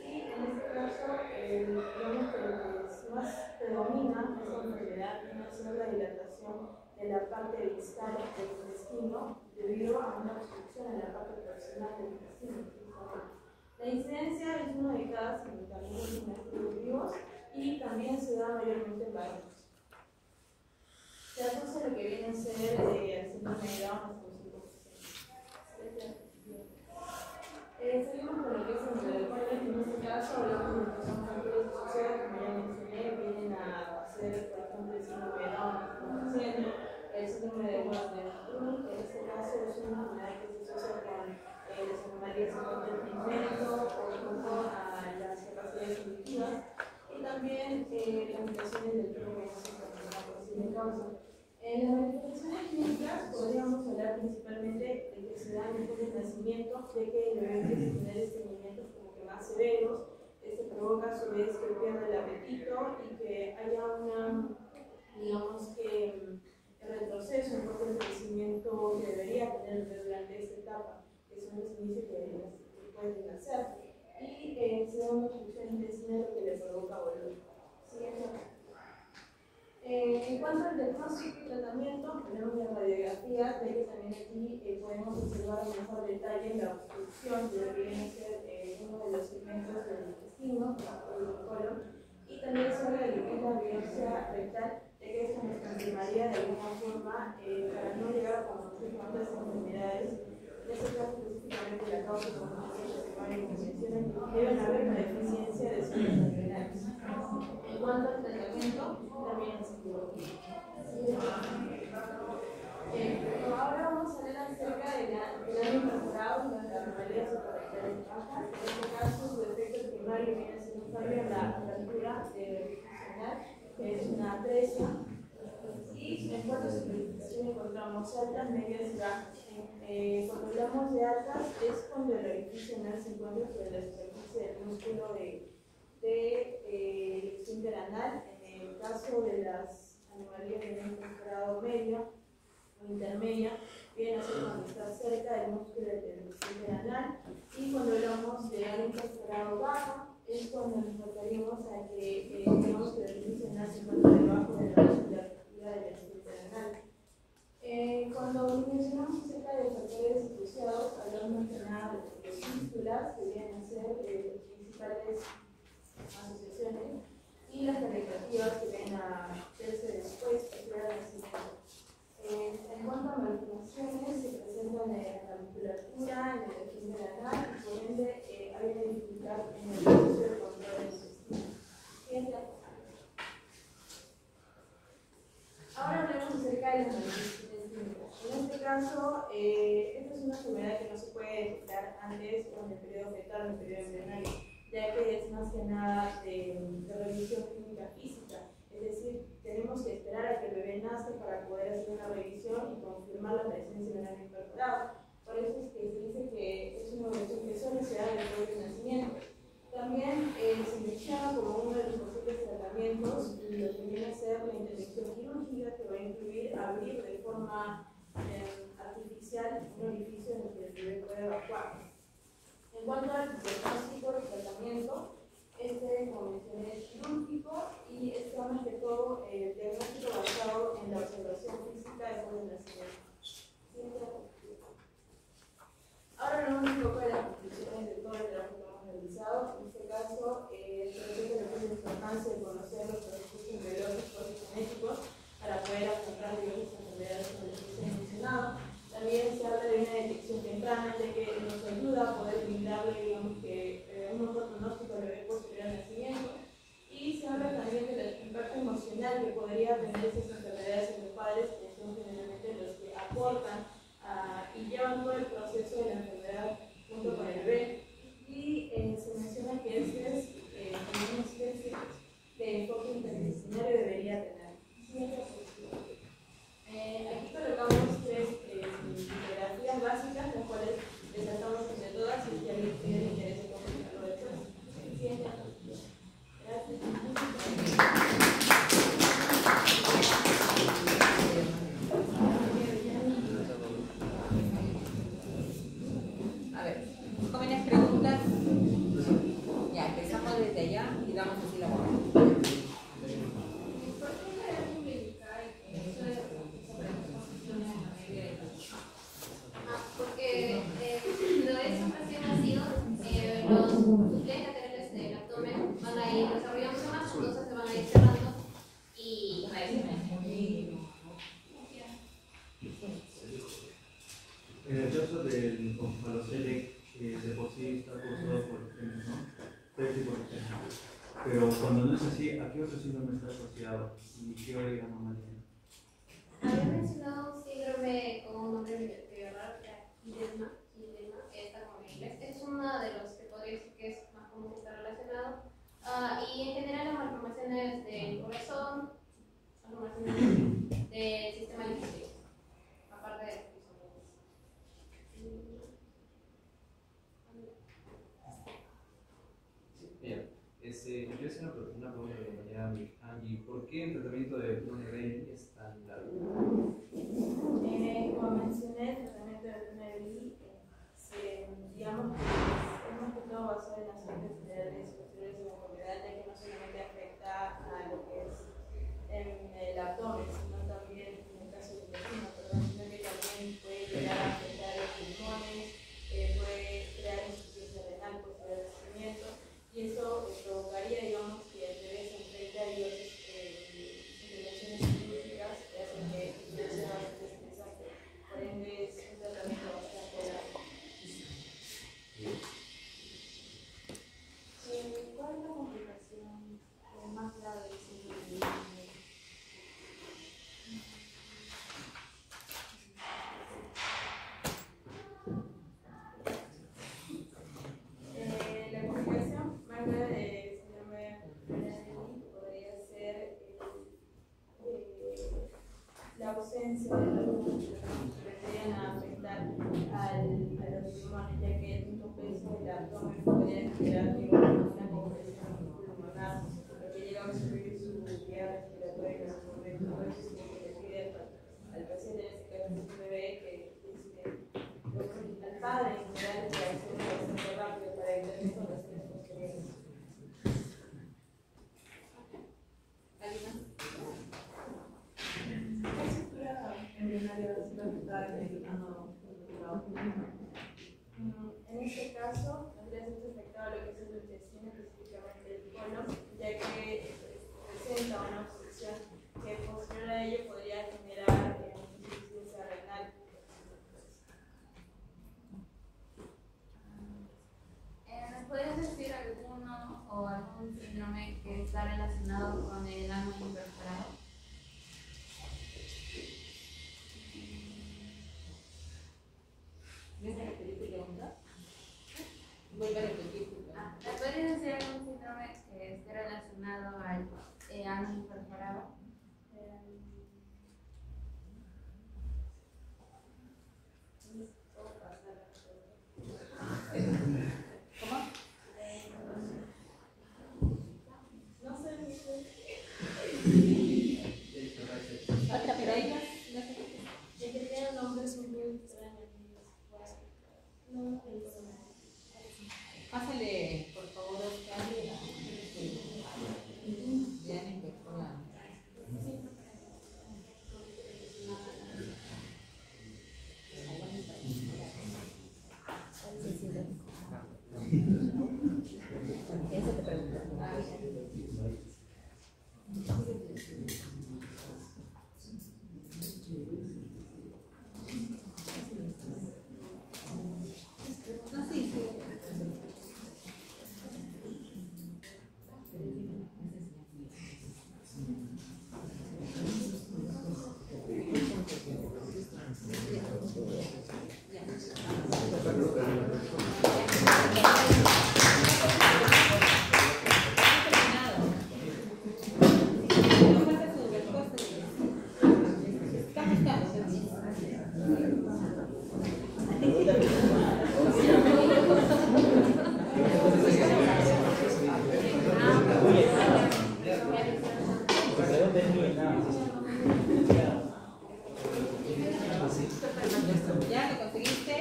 Y en este caso, digamos que lo que más predomina en esta enfermedad viene a ser la dilatación de la parte distal del intestino debido a una obstrucción en la parte proximal del intestino. La incidencia es 1 de cada 50.000 nacidos vivos y también se da mayormente en varones. Se asocia lo que viene a ser el síndrome de Down hasta un 5%. Seguimos con lo que es el megalocolon. En este caso hablamos de que son factores asociados, como ya mencioné, vienen a ser, por ejemplo, el síndrome de Down hasta un 1%, el síndrome de Guatemala, en este caso es una enfermedad que se asocia con las anomalías en cuanto al pigmento o junto a las capacidades cognitivas, y también las mutaciones del tipo que se encuentran por posible causa. En las manifestaciones clínicas podríamos hablar principalmente de que se dan después del nacimiento, ya que el bebé empieza a tener estreñimientos como que más severos. Esto provoca a su vez que pierda el apetito y que haya una, digamos que, retroceso en cuanto al crecimiento que debería tener el bebé durante esta etapa, que son los inicios que pueden nacer. Y se da una obstrucción intestinal que le provoca dolor. En cuanto al diagnóstico y tratamiento, tenemos la radiografía, de que también aquí podemos observar en mejor detalle la obstrucción de lo que viene a ser uno de los segmentos del intestino, el colon, y también sobre lo que es la biopsia rectal, de que esto nos confirmaría de alguna forma para no llegar a conocer cuántas enfermedades, en este caso específicamente la causa como deben haber una deficiencia de células ganglionales. En cuanto al tratamiento, también es importante. Ahora vamos a hablar acerca del daño incorporado y las anomalías correctores bajas. En este caso, su efecto primario viene a ser un fallo en la apertura funcional, que es una atresia. Y en cuanto a su presentación encontramos altas, medias y bajas. Cuando hablamos de altas es cuando el orificio anal se encuentra sobre la superficie del músculo del esfínter anal. En el caso de las anomalías de incorporado media o intermedia, viene a ser cuando está cerca del músculo del esfínter anal. Y cuando hablamos de área incorporado baja, es cuando nos referimos a que digamos que el orificio anal se encuentra debajo de la musculatura del esfínter anal. Cuando mencionamos acerca de factores asociados, hablamos de nada de fístulas, que vienen a ser las principales asociaciones, y las cardiopatías que vienen a hacerse después de la nacimiento. En cuanto a malformaciones, se presentan en la musculatura en el proceso de control del sistema. Siguiente. Ahora hablemos acerca de las maldiciones clínicas. En este caso, esta es una enfermedad que no se puede detectar antes o en el periodo fetal o en el periodo embrionario, ya que es más que nada de revisión clínica física. Es decir, tenemos que esperar a que el bebé nazca para poder hacer una revisión y confirmar la presencia de un ano incorporado. Por eso es que se dice que es una evolución que solo se da después del nacimiento. También se menciona como uno de los posibles tratamientos lo que viene a ser la intervención quirúrgica, que va a incluir abrir de forma artificial un orificio en el que el bebé puede evacuar. En cuanto al diagnóstico y tratamiento, como mencioné, es quirúrgico y está más que todo el diagnóstico basado en la observación física después del nacimiento. Ahora hablamos un poco de las conclusiones de todo el trabajo que hemos realizado. En este caso, se refiere a la importancia de conocer los procesos biológicos y genéticos para poder afrontar diversas enfermedades como les he mencionado. También se habla de una detección temprana, ya que nos ayuda a poder brindarle, digamos, un mejor pronóstico al bebé posterior al nacimiento. Y se habla también del impacto emocional que podría tener esas enfermedades en los padres, que son generalmente los que aportan y llevan todo el proceso de la enfermedad junto con el bebé. Y se menciona que este es una especie de enfoque interdisciplinario debería tener. Aquí colocamos tres infografías básicas, las cuales resaltamos entre todas y si alguien tiene interés en comentarlo después. Siguiente. A ver, jóvenes preguntas. Ya, empezamos desde allá y damos así la mano. Porque lo de esos recién nacidos, los suplentes laterales del abdomen van a ir desarrollándose más, entonces se van a ir cerrando y en el caso del omphalocele, de por sí está causado por genes, ¿no? Tres tipos de genes. Pero cuando no es así, ¿a qué otro síndrome está asociado? ¿Y qué orégano maligno? había mencionado un síndrome con un nombre medio raro, que era Gilema, está como en inglés. Es uno de los que podría decir que es más común que está relacionado. Y en general las malformaciones del corazón, malformaciones del sistema digestivo, aparte de las Bien, yo quiero hacer una pregunta a mi compañera Angie. ¿Por qué el tratamiento de Brunner es tan largo? Como mencioné, el tratamiento de Brunner digamos que es más que todo basado en las fuentes generales y posteriores de la enfermedad, ya que no solamente afecta a lo que es el abdomen, sino también, en el caso del intestino, sino que también puede llegar a afectar los pulmones, puede crear insuficiencia renal posterior al nacimiento, y eso provocaría, digamos, que el bebé se enfrente a diversas intervenciones quirúrgicas que hacen que sea bastante estresante. Por ende, es un tratamiento bastante largo. ¿Cuál es la complicación más grave del síndrome de Brunner? La complicación más grave del síndrome de Brunner podría ser la ausencia de los músculos que vendrían a afectar a los pulmones, ya que el mismo peso del abdomen podría generar una compresión pulmonar, lo que llega a obstruir su vía respiratoria en ese momento. Por eso es que le pide al paciente, en este caso es un bebé, que al padre en general que hacer un proceso rápido para evitar condiciones posteriores. La estructura embrionaria va a ser afectada en el ano incorporado. En este caso, tendría que ser afectado lo que es el intestino, específicamente el colon, ya que presenta una obstrucción que posterior a ello podría generar insuficiencia renal. ¿Nos podrías decir algún síndrome que está relacionado con el ano imperforado? ¿Vas a repetir tu pregunta? Vuelve a repetir tu pregunta. ¿Me puedes decir algún síndrome que esté relacionado al ano imperforado? ¿Cómo? No sé. Otra pregunta. Es que tienen nombres muy extraños. No, Pásale, por favor, Oscar. Ya me empezó la... Eso te pregunto. No, sí, sí. ¿Ya lo conseguiste?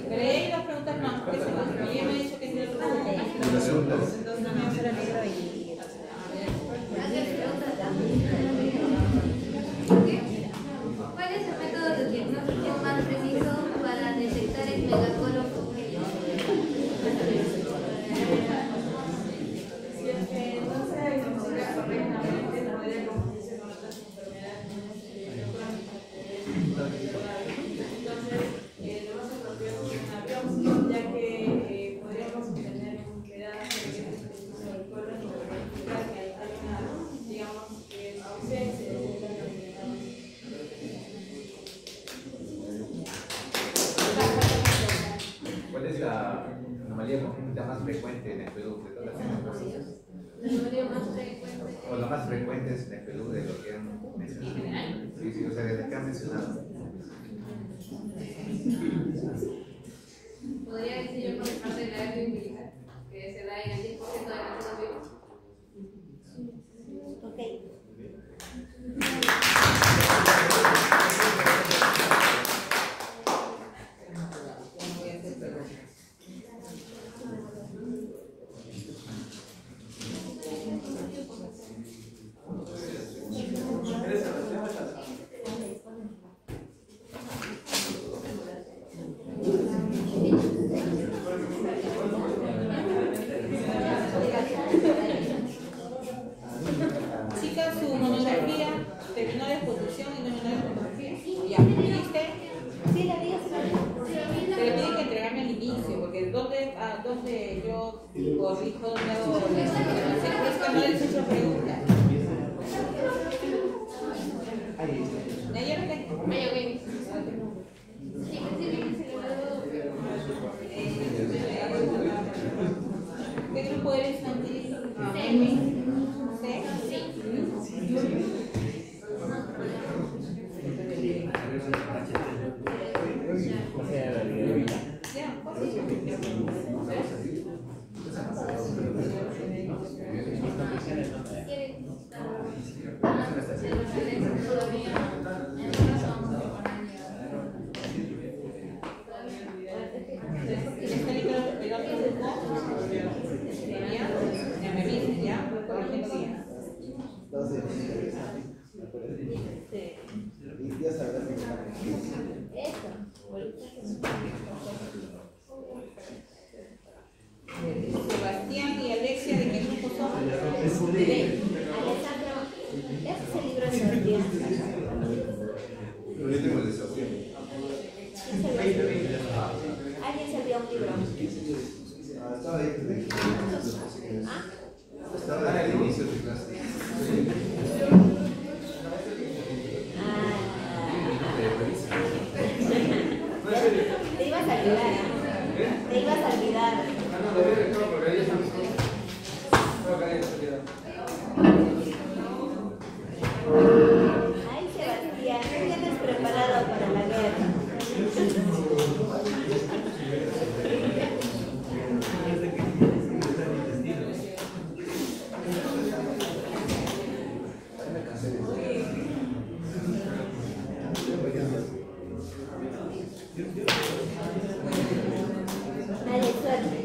Pero hay dos preguntas más. ¿Qué se va? Ella me ha dicho que es el ¿Cuál es el método de diagnóstico más preciso para detectar el megacolon congénito? Si es que no se diagnostica correctamente, no podría confundirse con otras enfermedades crónicas. Entonces, lo más apropiado es una biopsia, ya que podríamos obtener un pedazo de del colon y verificar que hay una, digamos, ausencia de un ¿Cuál es la anomalía congénita más frecuente en el Perú de todas las generaciones? La anomalía más frecuente. O la más frecuente es en el Perú de lo que han mencionado. Sí, sí, o sea, de lo que han mencionado. Podría decir yo por parte de la hernia umbilical, que se da en el 10% de la población. Ok. Chicas, su monografía terminó la exposición y no terminó la monografía. ¿Ya? ¿Viste? Sí, la vi. Pero tienen que entregarme al inicio, porque ¿dónde yo corrijo, dónde hago la explicación? Es que no les he hecho preguntas. ¿Ya lo tengo? ¿Qué grupo eres, Santi? ¿C? Sebastián y Alexia, ¿de qué grupo cromosomas de Alessandro, ese es el libro de Sebastián. Pero yo tengo el desafío. ¿Alguien se vio un libro? Estaba ahí. ¿Ah? Estaba al inicio de clase. Te ibas a olvidar, ¿eh? Te ibas a olvidar. Ay, Sebastián, no vienes preparado para la guerra. Dale, suerte.